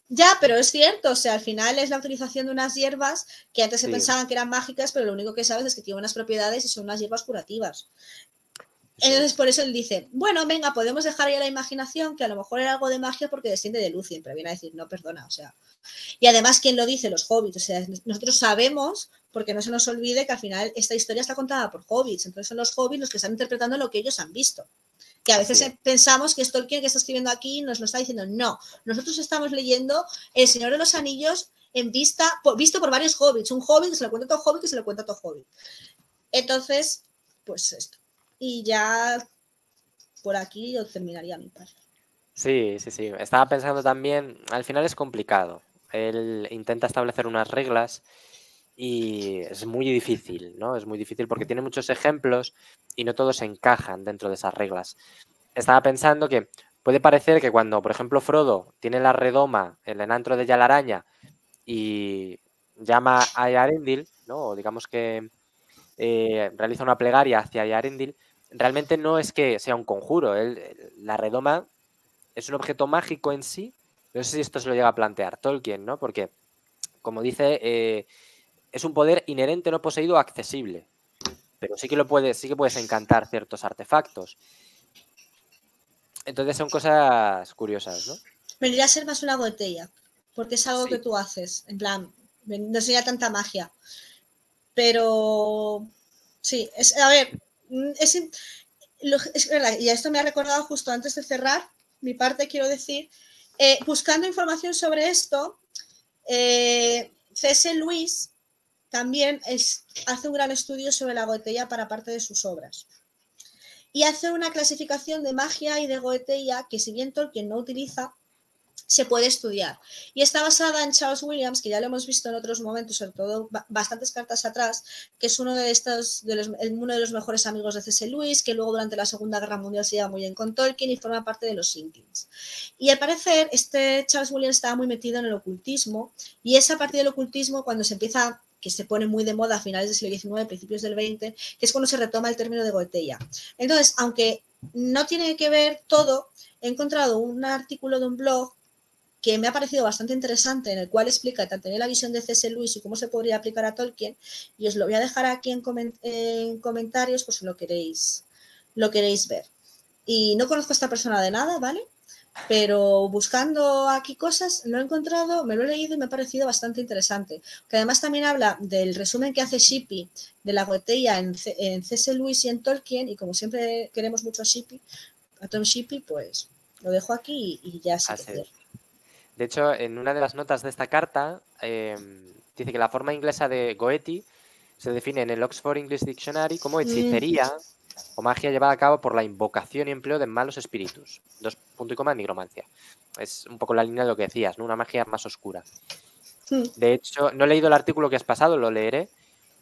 Ya, pero es cierto, o sea, al final es la utilización de unas hierbas que antes se pensaban que eran mágicas, pero lo único que sabes es que tienen unas propiedades y son unas hierbas curativas. Entonces, por eso él dice, bueno, venga, podemos dejar ya la imaginación, que a lo mejor era algo de magia porque desciende de Lucien, pero viene a decir, no, perdona, o sea. Y además, ¿quién lo dice? Los hobbits, o sea, nosotros sabemos, porque no se nos olvide que al final esta historia está contada por hobbits, entonces son los hobbits los que están interpretando lo que ellos han visto. Que a veces pensamos que es Tolkien que está escribiendo aquí nos lo está diciendo. No, nosotros estamos leyendo El Señor de los Anillos visto por varios hobbits. Un hobbit que se lo cuenta a otro hobbit que se lo cuenta a otro hobbit. Entonces, pues esto. Y ya por aquí yo terminaría mi parte. Sí, sí, sí. Estaba pensando también, al final es complicado. Él intenta establecer unas reglas y es muy difícil, ¿no? Es muy difícil porque tiene muchos ejemplos y no todos encajan dentro de esas reglas. Estaba pensando que puede parecer que cuando, por ejemplo, Frodo tiene la redoma, el enantro de Yalararaña, y llama a Eärendil, ¿no? O digamos que realiza una plegaria hacia Eärendil, realmente no es que sea un conjuro. La redoma es un objeto mágico en sí. No sé si esto se lo llega a plantear Tolkien, ¿no? Porque, como dice, es un poder inherente, no poseído, accesible. Pero sí que puedes encantar ciertos artefactos. Entonces son cosas curiosas, ¿no? Vendría a ser más una botella, porque es algo que tú haces, en plan, no sería tanta magia. Pero sí, a ver, es verdad, y esto me ha recordado justo antes de cerrar mi parte, quiero decir, buscando información sobre esto, C.S. Lewis también hace un gran estudio sobre la Goetia para parte de sus obras. Y hace una clasificación de magia y de Goetia que si bien Tolkien no utiliza, se puede estudiar. Y está basada en Charles Williams, que ya lo hemos visto en otros momentos, sobre todo bastantes cartas atrás, que es uno de los mejores amigos de C.S. Lewis, que luego durante la Segunda Guerra Mundial se lleva muy bien con Tolkien y forma parte de los Inklings. Y al parecer, Charles Williams estaba muy metido en el ocultismo, y es a partir del ocultismo cuando se empieza, que se pone muy de moda a finales del siglo XIX, principios del XX, que es cuando se retoma el término de Goetia. Entonces, aunque no tiene que ver todo, he encontrado un artículo de un blog que me ha parecido bastante interesante, en el cual explica tanto la visión de C.S. Lewis y cómo se podría aplicar a Tolkien, y os lo voy a dejar aquí en comentarios por si lo queréis ver. Y no conozco a esta persona de nada, ¿vale? pero buscando aquí cosas lo he encontrado, me lo he leído y me ha parecido bastante interesante. Que además también habla del resumen que hace Shippy de la botella en C.S. Lewis y en Tolkien, y como siempre queremos mucho a Shippy, a Tom Shippey, pues lo dejo aquí y ya sí que cierro. De hecho, en una de las notas de esta carta dice que la forma inglesa de Goethe se define en el Oxford English Dictionary como hechicería o magia llevada a cabo por la invocación y empleo de malos espíritus. Punto y coma, nigromancia. Es un poco la línea de lo que decías, ¿no? Una magia más oscura. De hecho, no he leído el artículo que has pasado, lo leeré,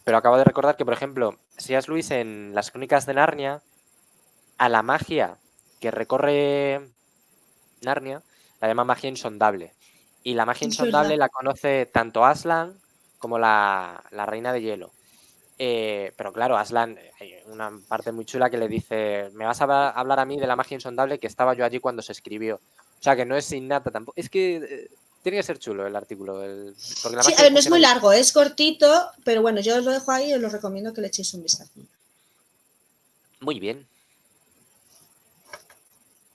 pero acabo de recordar que, por ejemplo, C.S. Lewis en las Crónicas de Narnia, a la magia que recorre Narnia la llama magia insondable. Y la magia insondable la conoce tanto Aslan como la Reina de Hielo. Pero claro, Aslan, hay una parte muy chula que le dice, me vas a hablar a mí de la magia insondable, que estaba yo allí cuando se escribió. O sea, que no es innata tampoco. Es que tiene que ser chulo el artículo. Porque la sí, magia a ver, no es muy largo, es cortito, pero bueno, yo os lo dejo ahí y os lo recomiendo que le echéis un vistazo. Muy bien.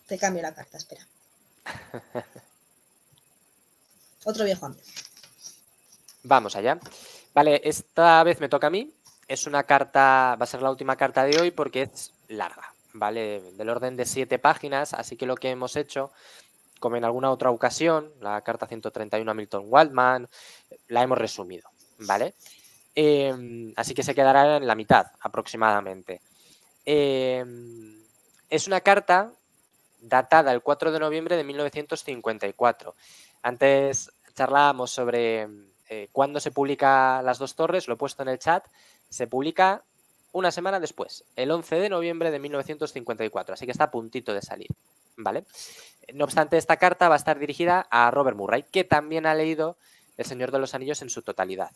Te cambio la carta, espera. Otro viejo amigo. Vamos allá. Vale, esta vez me toca a mí. Es una carta, va a ser la última carta de hoy porque es larga, ¿vale? Del orden de 7 páginas, así que lo que hemos hecho, como en alguna otra ocasión, la carta 131 a Milton Waldman, la hemos resumido, ¿vale? Así que se quedará en la mitad aproximadamente. Es una carta datada el 4 de noviembre de 1954. Antes charlábamos sobre cuándo se publica Las dos torres, lo he puesto en el chat. Se publica una semana después, el 11 de noviembre de 1954, así que está a puntito de salir, ¿vale? No obstante, esta carta va a estar dirigida a Robert Murray, que también ha leído El Señor de los Anillos en su totalidad.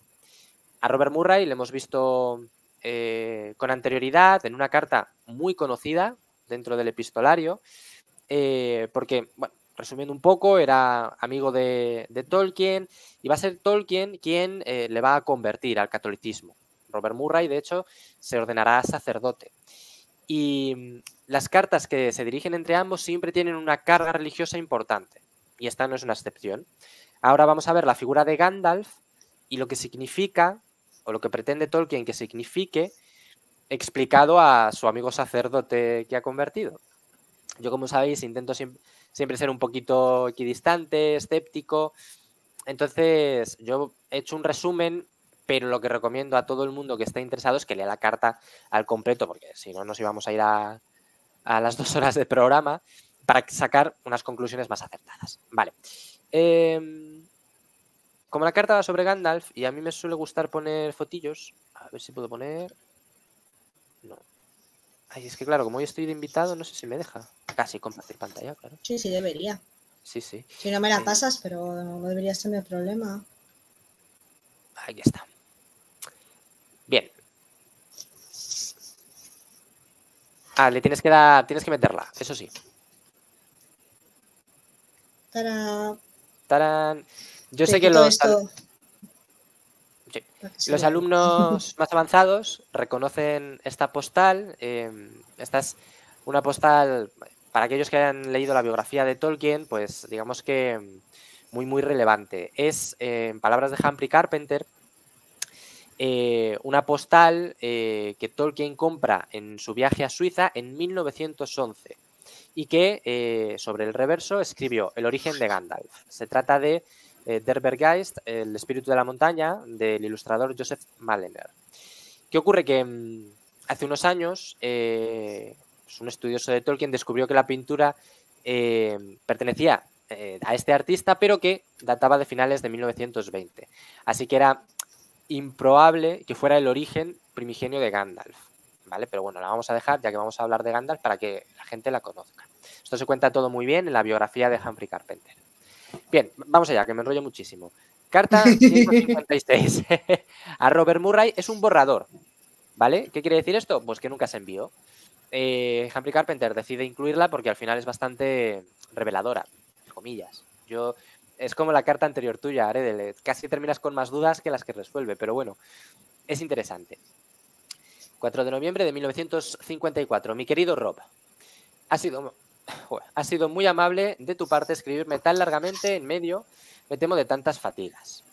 A Robert Murray le hemos visto con anterioridad en una carta muy conocida dentro del epistolario, porque, bueno, resumiendo un poco, era amigo de Tolkien y va a ser Tolkien quien le va a convertir al catolicismo. Robert Murray, de hecho, se ordenará sacerdote. Y las cartas que se dirigen entre ambos siempre tienen una carga religiosa importante, y esta no es una excepción. Ahora vamos a ver la figura de Gandalf y lo que significa, o lo que pretende Tolkien que signifique, explicado a su amigo sacerdote que ha convertido. Yo, como sabéis, intento siempre ser un poquito equidistante, escéptico. Entonces, yo he hecho un resumen, pero lo que recomiendo a todo el mundo que esté interesado es que lea la carta al completo, porque si no nos íbamos a ir a las 2 horas de programa para sacar unas conclusiones más acertadas. Vale. Como la carta va sobre Gandalf, y a mí me suele gustar poner fotillos, a ver si puedo poner... No. Ay, es que claro, como hoy estoy de invitado, no sé si me deja. Casi compartir pantalla, claro. Sí, sí, debería. Sí, sí. Si no me la pasas, pero no deberías tener problema. Ahí está. Bien. Le tienes que meterla, eso sí. Para... ¡Tarán! Yo sé que los Sí. alumnos más avanzados reconocen esta postal. Esta es una postal, para aquellos que hayan leído la biografía de Tolkien, pues digamos que muy, muy relevante. Es, en palabras de Humphrey Carpenter, una postal que Tolkien compra en su viaje a Suiza en 1911 y que sobre el reverso escribió El origen de Gandalf. Se trata de Der Berggeist, el espíritu de la montaña, del ilustrador Joseph Malener. ¿Qué ocurre? Que hace unos años pues un estudioso de Tolkien descubrió que la pintura pertenecía a este artista, pero que databa de finales de 1920. Así que era improbable que fuera el origen primigenio de Gandalf, ¿vale? Pero bueno, la vamos a dejar ya que vamos a hablar de Gandalf para que la gente la conozca. Esto se cuenta todo muy bien en la biografía de Humphrey Carpenter. Bien, vamos allá, que me enrollo muchísimo. Carta 156 a Robert Murray es un borrador, ¿vale? ¿Qué quiere decir esto? Pues que nunca se envió. Humphrey Carpenter decide incluirla porque al final es bastante reveladora, entre comillas. Es como la carta anterior tuya, Aredele. Casi terminas con más dudas que las que resuelve, pero bueno, es interesante. 4 de noviembre de 1954. Mi querido Rob, ha sido Joder, ha sido muy amable de tu parte escribirme tan largamente en medio, me temo, de tantas fatigas.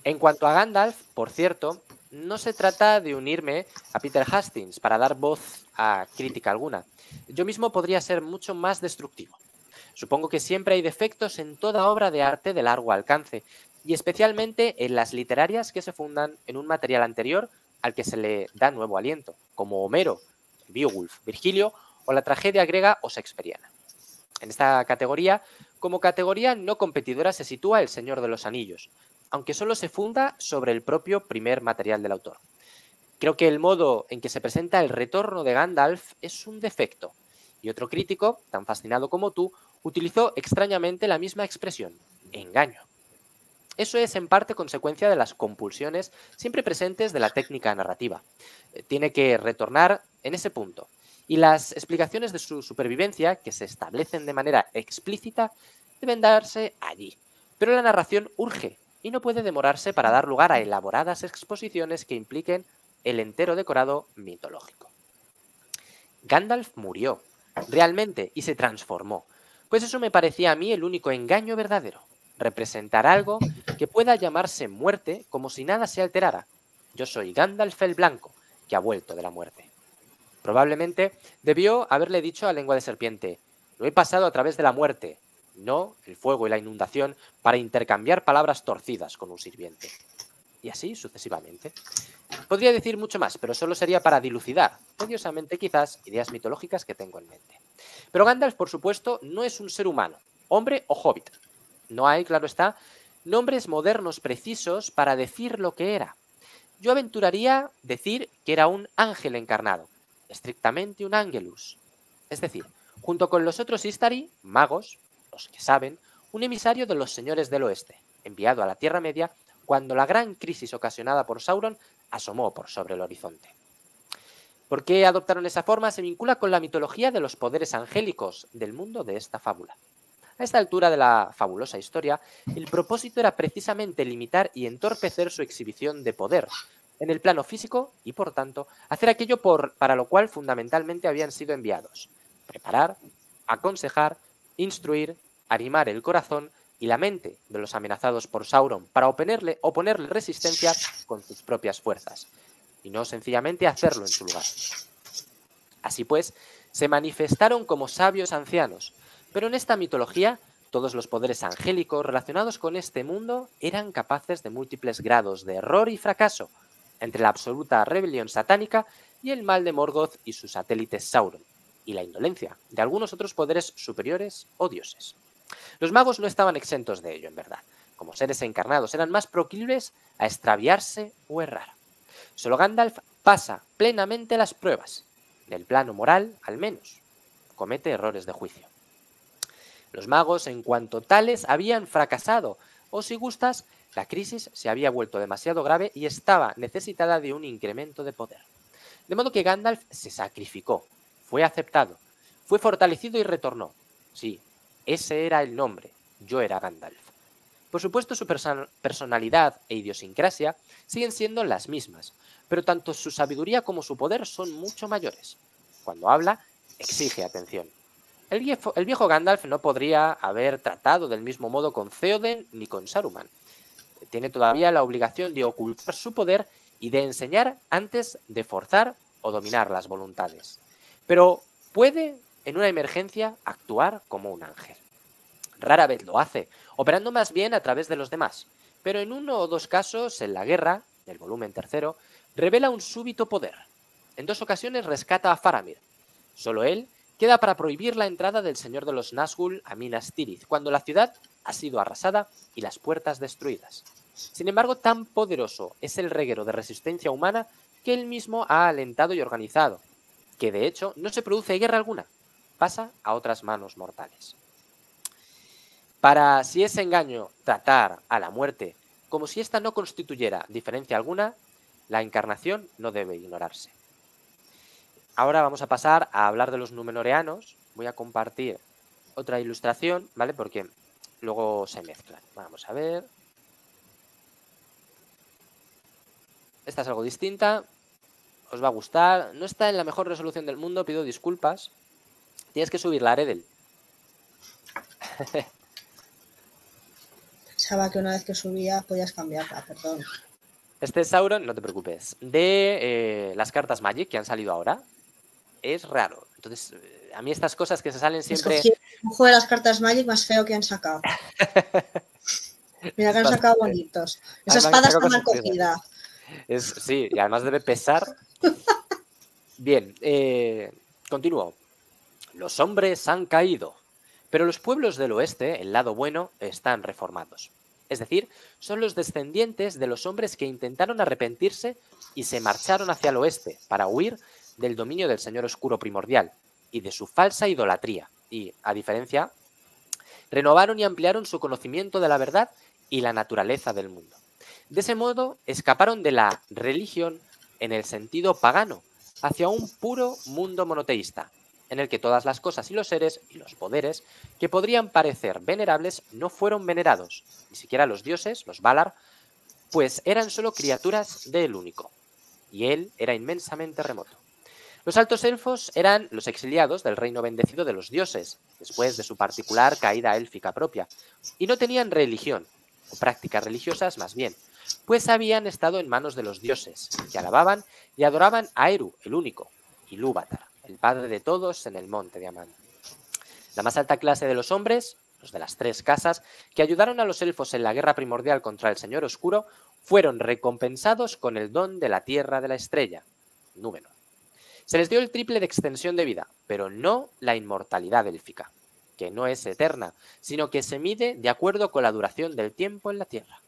En cuanto a Gandalf, por cierto, no se trata de unirme a Peter Hastings para dar voz a crítica alguna. Yo mismo podría ser mucho más destructivo. Supongo que siempre hay defectos en toda obra de arte de largo alcance, y especialmente en las literarias que se fundan en un material anterior al que se le da nuevo aliento, como Homero, Beowulf, Virgilio o la tragedia griega o shakespeariana. En esta categoría, como categoría no competidora, se sitúa El Señor de los Anillos, aunque solo se funda sobre el propio primer material del autor. Creo que el modo en que se presenta el retorno de Gandalf es un defecto, y otro crítico, tan fascinado como tú, utilizó extrañamente la misma expresión, engaño. Eso es en parte consecuencia de las compulsiones siempre presentes de la técnica narrativa. Tiene que retornar en ese punto, y las explicaciones de su supervivencia, que se establecen de manera explícita, deben darse allí. Pero la narración urge y no puede demorarse para dar lugar a elaboradas exposiciones que impliquen el entero decorado mitológico. Gandalf murió, realmente, y se transformó. Pues eso me parecía a mí el único engaño verdadero. Representar algo que pueda llamarse muerte como si nada se alterara. Yo soy Gandalf el Blanco, que ha vuelto de la muerte. Probablemente debió haberle dicho a Lengua de Serpiente: lo he pasado a través de la muerte, no el fuego y la inundación, para intercambiar palabras torcidas con un sirviente. Y así sucesivamente. Podría decir mucho más, pero solo sería para dilucidar, odiosamente quizás, ideas mitológicas que tengo en mente. Pero Gandalf, por supuesto, no es un ser humano, hombre o hobbit. No hay, claro está, nombres modernos precisos para decir lo que era. Yo aventuraría decir que era un ángel encarnado, estrictamente un angelus. Es decir, junto con los otros Istari, magos, los que saben, un emisario de los señores del oeste, enviado a la Tierra Media cuando la gran crisis ocasionada por Sauron asomó por sobre el horizonte. ¿Por qué adoptaron esa forma? Se vincula con la mitología de los poderes angélicos del mundo de esta fábula. A esta altura de la fabulosa historia, el propósito era precisamente limitar y entorpecer su exhibición de poder en el plano físico y, por tanto, hacer aquello para lo cual fundamentalmente habían sido enviados: preparar, aconsejar, instruir, animar el corazón y la mente de los amenazados por Sauron para oponerle resistencia con sus propias fuerzas, y no sencillamente hacerlo en su lugar. Así pues, se manifestaron como sabios ancianos, pero en esta mitología todos los poderes angélicos relacionados con este mundo eran capaces de múltiples grados de error y fracaso, entre la absoluta rebelión satánica y el mal de Morgoth y sus satélites Sauron, y la indolencia de algunos otros poderes superiores o dioses. Los magos no estaban exentos de ello, en verdad. Como seres encarnados, eran más proclives a extraviarse o errar. Solo Gandalf pasa plenamente las pruebas, del plano moral al menos. Comete errores de juicio. Los magos, en cuanto tales, habían fracasado, o si gustas, la crisis se había vuelto demasiado grave y estaba necesitada de un incremento de poder. De modo que Gandalf se sacrificó, fue aceptado, fue fortalecido y retornó. Sí, ese era el nombre, yo era Gandalf. Por supuesto, su personalidad e idiosincrasia siguen siendo las mismas, pero tanto su sabiduría como su poder son mucho mayores. Cuando habla, exige atención. El viejo Gandalf no podría haber tratado del mismo modo con Theoden ni con Saruman. Tiene todavía la obligación de ocultar su poder y de enseñar antes de forzar o dominar las voluntades. Pero puede, en una emergencia, actuar como un ángel. Rara vez lo hace, operando más bien a través de los demás, pero en uno o dos casos, en la guerra, del volumen 3, revela un súbito poder. En 2 ocasiones rescata a Faramir. Solo él queda para prohibir la entrada del señor de los Nazgûl a Minas Tirith, cuando la ciudad ha sido arrasada y las puertas destruidas. Sin embargo, tan poderoso es el reguero de resistencia humana que él mismo ha alentado y organizado, que de hecho no se produce guerra alguna, pasa a otras manos mortales. Para, si es engaño, tratar a la muerte como si ésta no constituyera diferencia alguna, la encarnación no debe ignorarse. Ahora vamos a pasar a hablar de los númenoreanos. Voy a compartir otra ilustración, ¿vale? Porque luego se mezclan. Vamos a ver. Esta es algo distinta. Os va a gustar. No está en la mejor resolución del mundo, pido disculpas. Tienes que subir la Aredel. Pensaba que una vez que subías podías cambiarla, perdón. Este es Sauron, no te preocupes. De las cartas Magic que han salido ahora, es raro. Entonces, a mí estas cosas que se salen siempre... Escogí un juego de las cartas Magic más feo que han sacado. Mira que han sacado bonitos. Esa espada está mal cogida. Sí, y además debe pesar. Bien, continúo. Los hombres han caído, pero los pueblos del oeste, el lado bueno, están reformados. Es decir, son los descendientes de los hombres que intentaron arrepentirse y se marcharon hacia el oeste para huir del dominio del Señor Oscuro primordial y de su falsa idolatría. Y, a diferencia, renovaron y ampliaron su conocimiento de la verdad y la naturaleza del mundo. De ese modo, escaparon de la religión en el sentido pagano hacia un puro mundo monoteísta, en el que todas las cosas y los seres y los poderes que podrían parecer venerables no fueron venerados, ni siquiera los dioses, los Valar, pues eran solo criaturas del único, y él era inmensamente remoto. Los altos elfos eran los exiliados del reino bendecido de los dioses, después de su particular caída élfica propia, y no tenían religión, o prácticas religiosas más bien, pues habían estado en manos de los dioses, que alababan y adoraban a Eru, el único, y Ilúvatar, el padre de todos en el monte de Amán. La más alta clase de los hombres, los de las tres casas, que ayudaron a los elfos en la guerra primordial contra el Señor Oscuro, fueron recompensados con el don de la Tierra de la Estrella, Númenor. Se les dio el triple de extensión de vida, pero no la inmortalidad élfica, que no es eterna, sino que se mide de acuerdo con la duración del tiempo en la Tierra.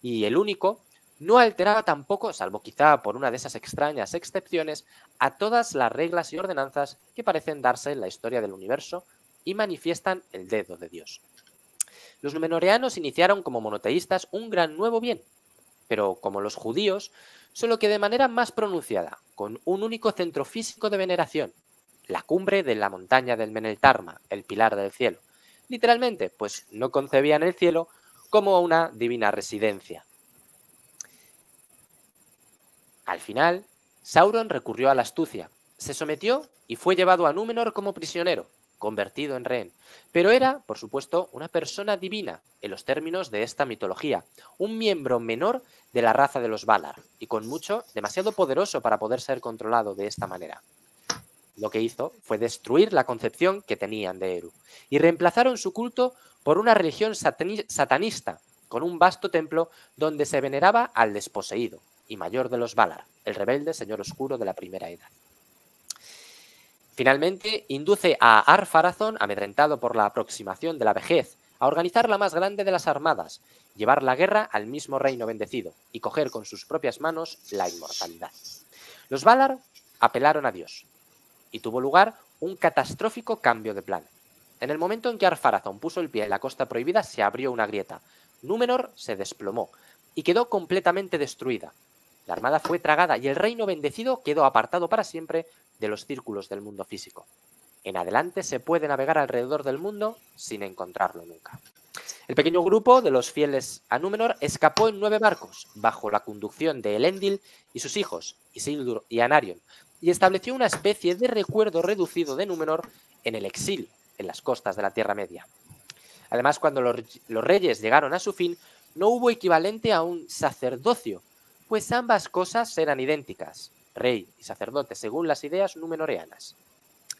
Y el único no alteraba tampoco, salvo quizá por una de esas extrañas excepciones, a todas las reglas y ordenanzas que parecen darse en la historia del universo y manifiestan el dedo de Dios. Los numenoreanos iniciaron como monoteístas un gran nuevo bien, pero como los judíos, solo que de manera más pronunciada, con un único centro físico de veneración, la cumbre de la montaña del Meneltarma, el pilar del cielo. Literalmente, pues no concebían el cielo como una divina residencia. Al final, Sauron recurrió a la astucia, se sometió y fue llevado a Númenor como prisionero, convertido en rehén. Pero era, por supuesto, una persona divina, en los términos de esta mitología, un miembro menor de la raza de los Valar, y con mucho, demasiado poderoso para poder ser controlado de esta manera. Lo que hizo fue destruir la concepción que tenían de Eru, y reemplazaron su culto por una religión satanista, con un vasto templo donde se veneraba al desposeído y mayor de los Valar, el rebelde señor oscuro de la primera edad. Finalmente, induce a Ar-Pharazôn, amedrentado por la aproximación de la vejez, a organizar la más grande de las armadas, llevar la guerra al mismo reino bendecido y coger con sus propias manos la inmortalidad. Los Valar apelaron a Dios, y tuvo lugar un catastrófico cambio de plan. En el momento en que Ar-Pharazôn puso el pie en la Costa Prohibida, se abrió una grieta. Númenor se desplomó y quedó completamente destruida. La armada fue tragada y el reino bendecido quedó apartado para siempre de los círculos del mundo físico. En adelante se puede navegar alrededor del mundo sin encontrarlo nunca. El pequeño grupo de los fieles a Númenor escapó en 9 barcos, bajo la conducción de Elendil y sus hijos, Isildur y Anarion, y estableció una especie de recuerdo reducido de Númenor en el exilio, en las costas de la Tierra Media. Además, cuando los reyes llegaron a su fin, no hubo equivalente a un sacerdocio, pues ambas cosas eran idénticas, rey y sacerdote, según las ideas numenoreanas.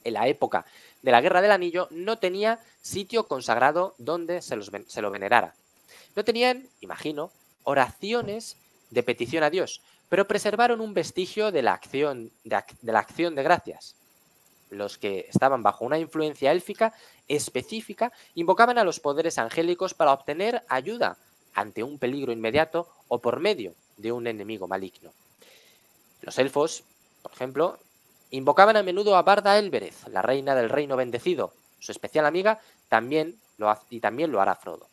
En la época de la Guerra del Anillo no tenía sitio consagrado donde se lo venerara. No tenían, imagino, oraciones de petición a Dios, pero preservaron un vestigio de la acción de gracias. Los que estaban bajo una influencia élfica específica invocaban a los poderes angélicos para obtener ayuda ante un peligro inmediato o por medio de un enemigo maligno. Los elfos, por ejemplo, invocaban a menudo a Barda Elbereth, la reina del reino bendecido. Su especial amiga también lo hará Frodo.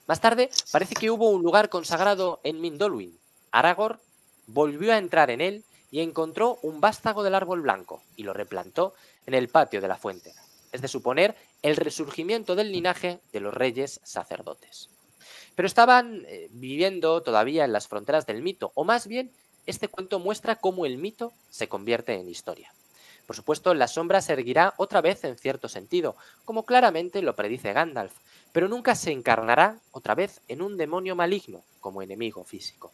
Más tarde, parece que hubo un lugar consagrado en Mindolluin. Aragorn volvió a entrar en él y encontró un vástago del árbol blanco y lo replantó en el patio de la fuente. Es de suponer el resurgimiento del linaje de los reyes sacerdotes. Pero estaban viviendo todavía en las fronteras del mito, o más bien, este cuento muestra cómo el mito se convierte en historia. Por supuesto, la sombra se erguirá otra vez en cierto sentido, como claramente lo predice Gandalf, pero nunca se encarnará otra vez en un demonio maligno como enemigo físico.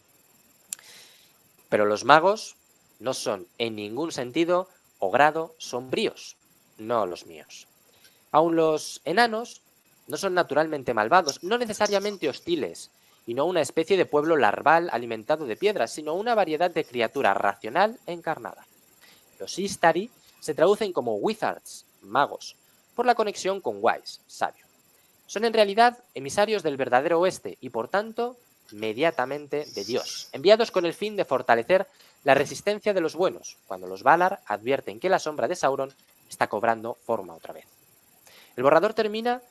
Pero los magos no son en ningún sentido o grado sombríos, no los míos. Aun los enanos no son naturalmente malvados, no necesariamente hostiles, y no una especie de pueblo larval alimentado de piedras, sino una variedad de criatura racional encarnada. Los Istari se traducen como wizards, magos, por la conexión con wise, sabio. Son en realidad emisarios del verdadero oeste y, por tanto, mediatamente de Dios, enviados con el fin de fortalecer la resistencia de los buenos, cuando los Valar advierten que la sombra de Sauron está cobrando forma otra vez. El borrador termina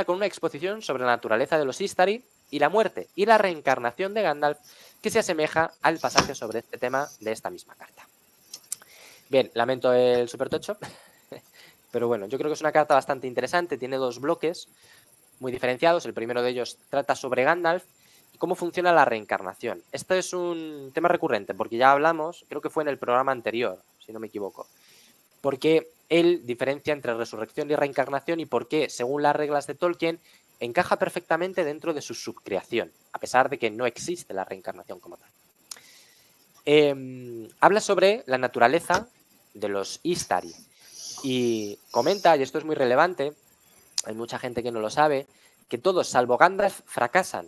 con una exposición sobre la naturaleza de los Istari y la muerte y la reencarnación de Gandalf, que se asemeja al pasaje sobre este tema de esta misma carta. Bien, lamento el supertocho, pero bueno, yo creo que es una carta bastante interesante, tiene dos bloques muy diferenciados. El primero de ellos trata sobre Gandalf y cómo funciona la reencarnación. Este es un tema recurrente porque ya hablamos, creo que fue en el programa anterior, si no me equivoco, porque él diferencia entre resurrección y reencarnación y por qué, según las reglas de Tolkien, encaja perfectamente dentro de su subcreación, a pesar de que no existe la reencarnación como tal. Habla sobre la naturaleza de los Istari y comenta, y esto es muy relevante, hay mucha gente que no lo sabe, que todos, salvo Gandalf, fracasan.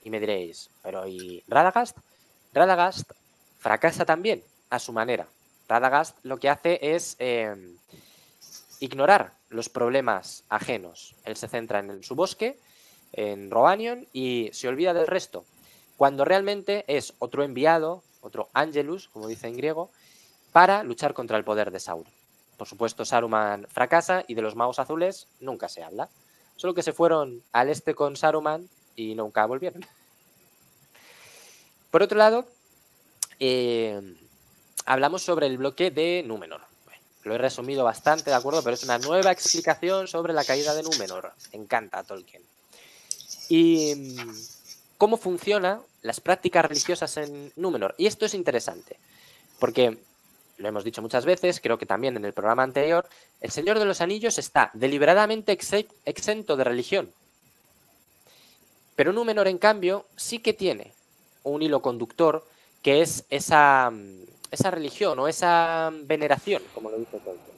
Y me diréis, ¿pero y Radagast? Radagast fracasa también, a su manera. Radagast lo que hace es ignorar los problemas ajenos. Él se centra en su bosque, en Rhovanion, y se olvida del resto. Cuando realmente es otro enviado, otro Angelus, como dice en griego, para luchar contra el poder de Sauron. Por supuesto, Saruman fracasa y de los magos azules nunca se habla. Solo que se fueron al este con Saruman y nunca volvieron. Por otro lado, hablamos sobre el bloque de Númenor. Bueno, lo he resumido bastante, ¿de acuerdo? Pero es una nueva explicación sobre la caída de Númenor. Encanta a Tolkien. Y cómo funcionan las prácticas religiosas en Númenor. Y esto es interesante, porque lo hemos dicho muchas veces, creo que también en el programa anterior, el Señor de los Anillos está deliberadamente exento de religión. Pero Númenor, en cambio, sí que tiene un hilo conductor que es esa religión o esa veneración, como lo dice Tolkien.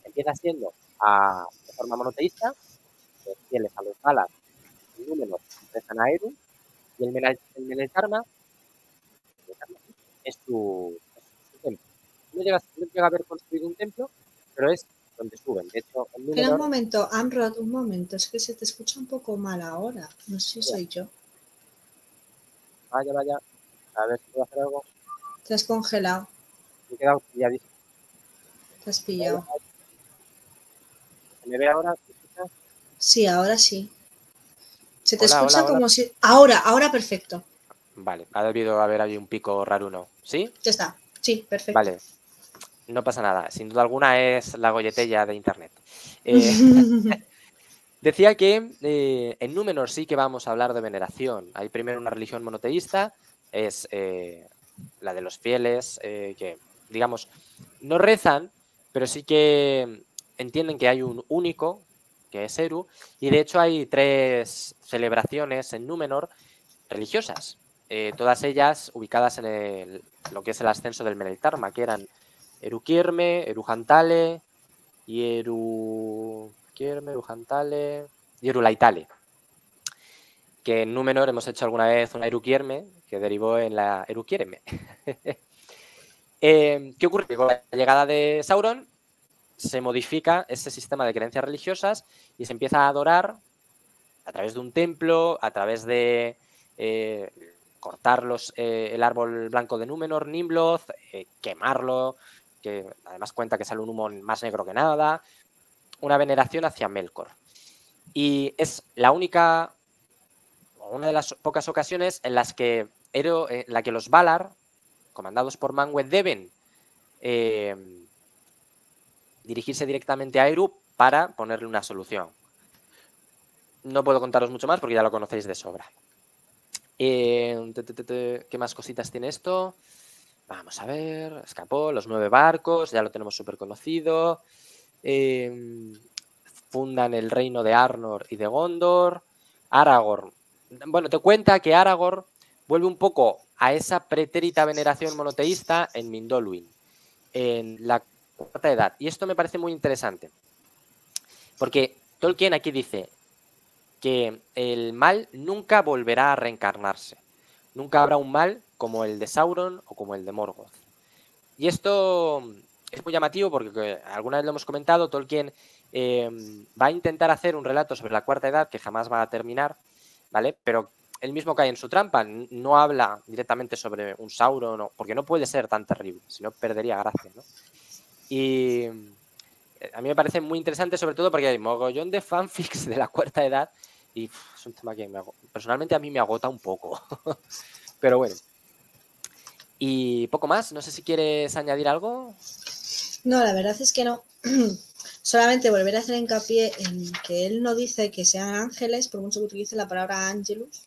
Empieza siendo de forma monoteísta, fieles a los Valar, en Númenor rezan a Eru, y el Meneltarma es su templo. No llega a haber construido un templo, pero es donde suben. De hecho, en Númenor... Espera un momento, Amrod, un momento, es que se te escucha un poco mal ahora. No sé si soy yo. Vaya, a ver si puedo hacer algo. Te has congelado. Me he quedado pilladísimo. Te has pillado. ¿Se me ve ahora? Sí, ahora sí. Se te Hola, escucha hola, como hola. si... Ahora perfecto. Vale, ha debido haber ahí un pico raro, ¿no? ¿Sí? Ya está. Sí, perfecto. Vale, no pasa nada. Sin duda alguna es la golletella de internet. Decía que en Númenor sí que vamos a hablar de veneración. Hay primero una religión monoteísta, es la de los fieles, que, digamos, no rezan, pero sí que entienden que hay un único, que es Eru, y de hecho hay 3 celebraciones en Númenor religiosas, todas ellas ubicadas en lo que es el ascenso del Meneltarma, que eran Erukirme, Erujantale y Erulaitale. Que en Númenor hemos hecho alguna vez una Erukierme que derivó en la Erukierme. ¿Qué ocurre? Que con la llegada de Sauron se modifica ese sistema de creencias religiosas y se empieza a adorar a través de un templo, a través de cortar el árbol blanco de Númenor, Nimloth, quemarlo, que además cuenta que sale un humo más negro que nada, una veneración hacia Melkor. Y es una de las pocas ocasiones en las que los Valar, comandados por Manwë, deben dirigirse directamente a Eru para ponerle una solución. No puedo contaros mucho más porque ya lo conocéis de sobra. ¿Qué más cositas tiene esto? Vamos a ver, escapó, los 9 barcos, ya lo tenemos súper conocido. Fundan el reino de Arnor y de Gondor. Aragorn. Bueno, te cuenta que Aragorn vuelve un poco a esa pretérita veneración monoteísta en Mindolluin, en la Cuarta Edad. Y esto me parece muy interesante, porque Tolkien aquí dice que el mal nunca volverá a reencarnarse. Nunca habrá un mal como el de Sauron o como el de Morgoth. Y esto es muy llamativo porque alguna vez lo hemos comentado, Tolkien va a intentar hacer un relato sobre la Cuarta Edad que jamás va a terminar, ¿vale? Pero él mismo cae en su trampa, no habla directamente sobre un Sauron, porque no puede ser tan terrible, si no perdería gracia, ¿no? Y a mí me parece muy interesante, sobre todo porque hay mogollón de fanfics de la Cuarta Edad y es un tema que personalmente a mí me agota un poco. Pero bueno. Y poco más, no sé si quieres añadir algo. No, la verdad es que no. Solamente volver a hacer hincapié en que él no dice que sean ángeles, por mucho que utilice la palabra angelus.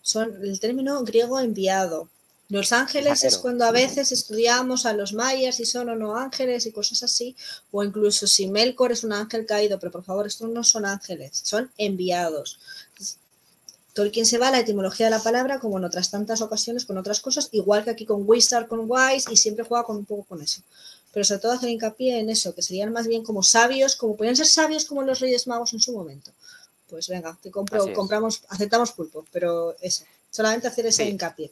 Son el término griego enviado. Los ángeles es cuando a veces estudiamos a los mayas si son o no ángeles y cosas así, o incluso si Melkor es un ángel caído, pero por favor, estos no son ángeles, son enviados. Tolkien se va a la etimología de la palabra, como en otras tantas ocasiones con otras cosas, igual que aquí con Wizard, con Wise, y siempre juega con un poco con eso. Pero sobre todo hacer hincapié en eso, que serían más bien como sabios, como podían ser sabios como los Reyes Magos en su momento. Pues venga, te compro, compramos, aceptamos pulpo, pero eso, solamente hacer ese hincapié.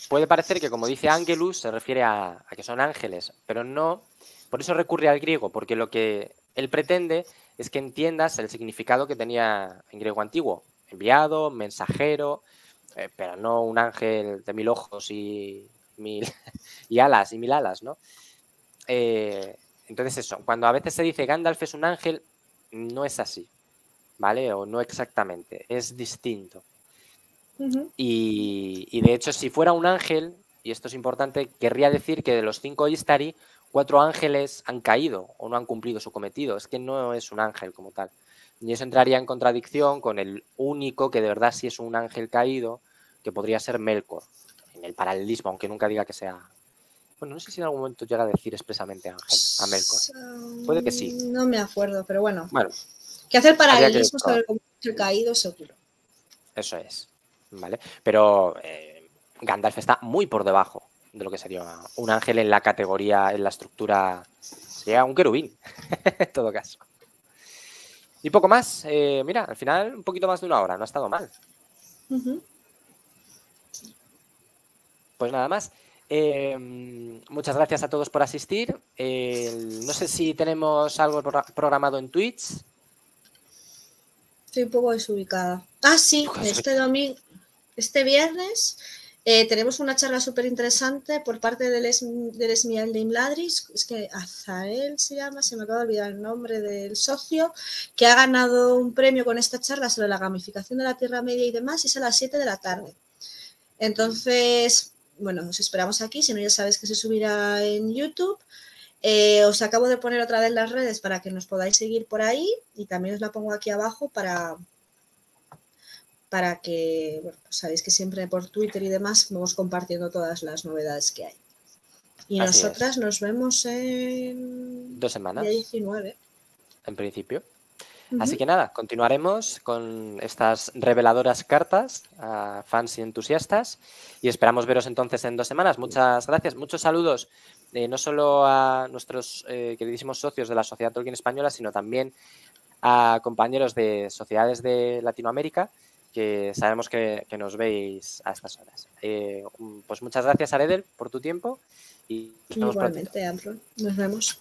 Puede parecer que, como dice Angelus, se refiere a que son ángeles, pero no. Por eso recurre al griego, porque lo que él pretende es que entiendas el significado que tenía en griego antiguo. Enviado, mensajero, pero no un ángel de 1000 ojos y 1000 y alas y 1000 alas, ¿no? Entonces eso, cuando a veces se dice Gandalf es un ángel, no es así, ¿vale? O no exactamente, es distinto. Y de hecho, si fuera un ángel, y esto es importante, querría decir que de los 5 Istari, 4 ángeles han caído o no han cumplido su cometido. Es que no es un ángel como tal. Y eso entraría en contradicción con el único que de verdad sí es un ángel caído, que podría ser Melkor, en el paralelismo, aunque nunca diga que sea... Bueno, no sé si en algún momento llega a decir expresamente ángel a Melkor. Puede que sí. No me acuerdo, pero bueno. Que hacer paralelismo sobre el ángel caído, seguro. Eso es. ¿Vale? Pero Gandalf está muy por debajo de lo que sería un ángel en la categoría, en la estructura, sería un querubín, en todo caso. Y poco más, mira, al final un poquito más de 1 hora, no ha estado mal. Pues nada más. Muchas gracias a todos por asistir. No sé si tenemos algo programado en Twitch. Estoy un poco desubicada. Ah, sí, este viernes tenemos una charla súper interesante por parte del Esmial de Imladris. Es que Azael se llama, se me acaba de olvidar el nombre del socio, que ha ganado un premio con esta charla sobre la gamificación de la Tierra Media y demás, y es a las 7 de la tarde. Entonces, bueno, os esperamos aquí, si no ya sabéis que se subirá en YouTube. Os acabo de poner otra vez las redes para que nos podáis seguir por ahí y también os la pongo aquí abajo para que, bueno, pues sabéis que siempre por Twitter y demás vamos compartiendo todas las novedades que hay. Y así nosotras nos vemos en 2 semanas. Día 19. En principio. Así que nada, continuaremos con estas reveladoras cartas a fans y entusiastas y esperamos veros entonces en 2 semanas. Muchas gracias, muchos saludos, no solo a nuestros queridísimos socios de la Sociedad Tolkien Española, sino también a compañeros de sociedades de Latinoamérica que sabemos que nos veis a estas horas. Pues muchas gracias, Aredel, por tu tiempo y nos vemos igualmente, Amron. Nos vemos.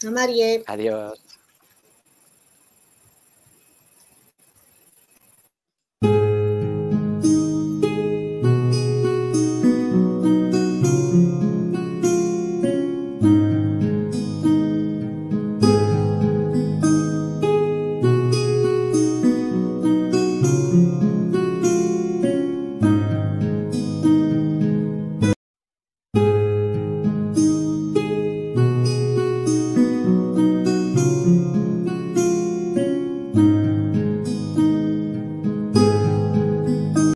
A Marie. Adiós.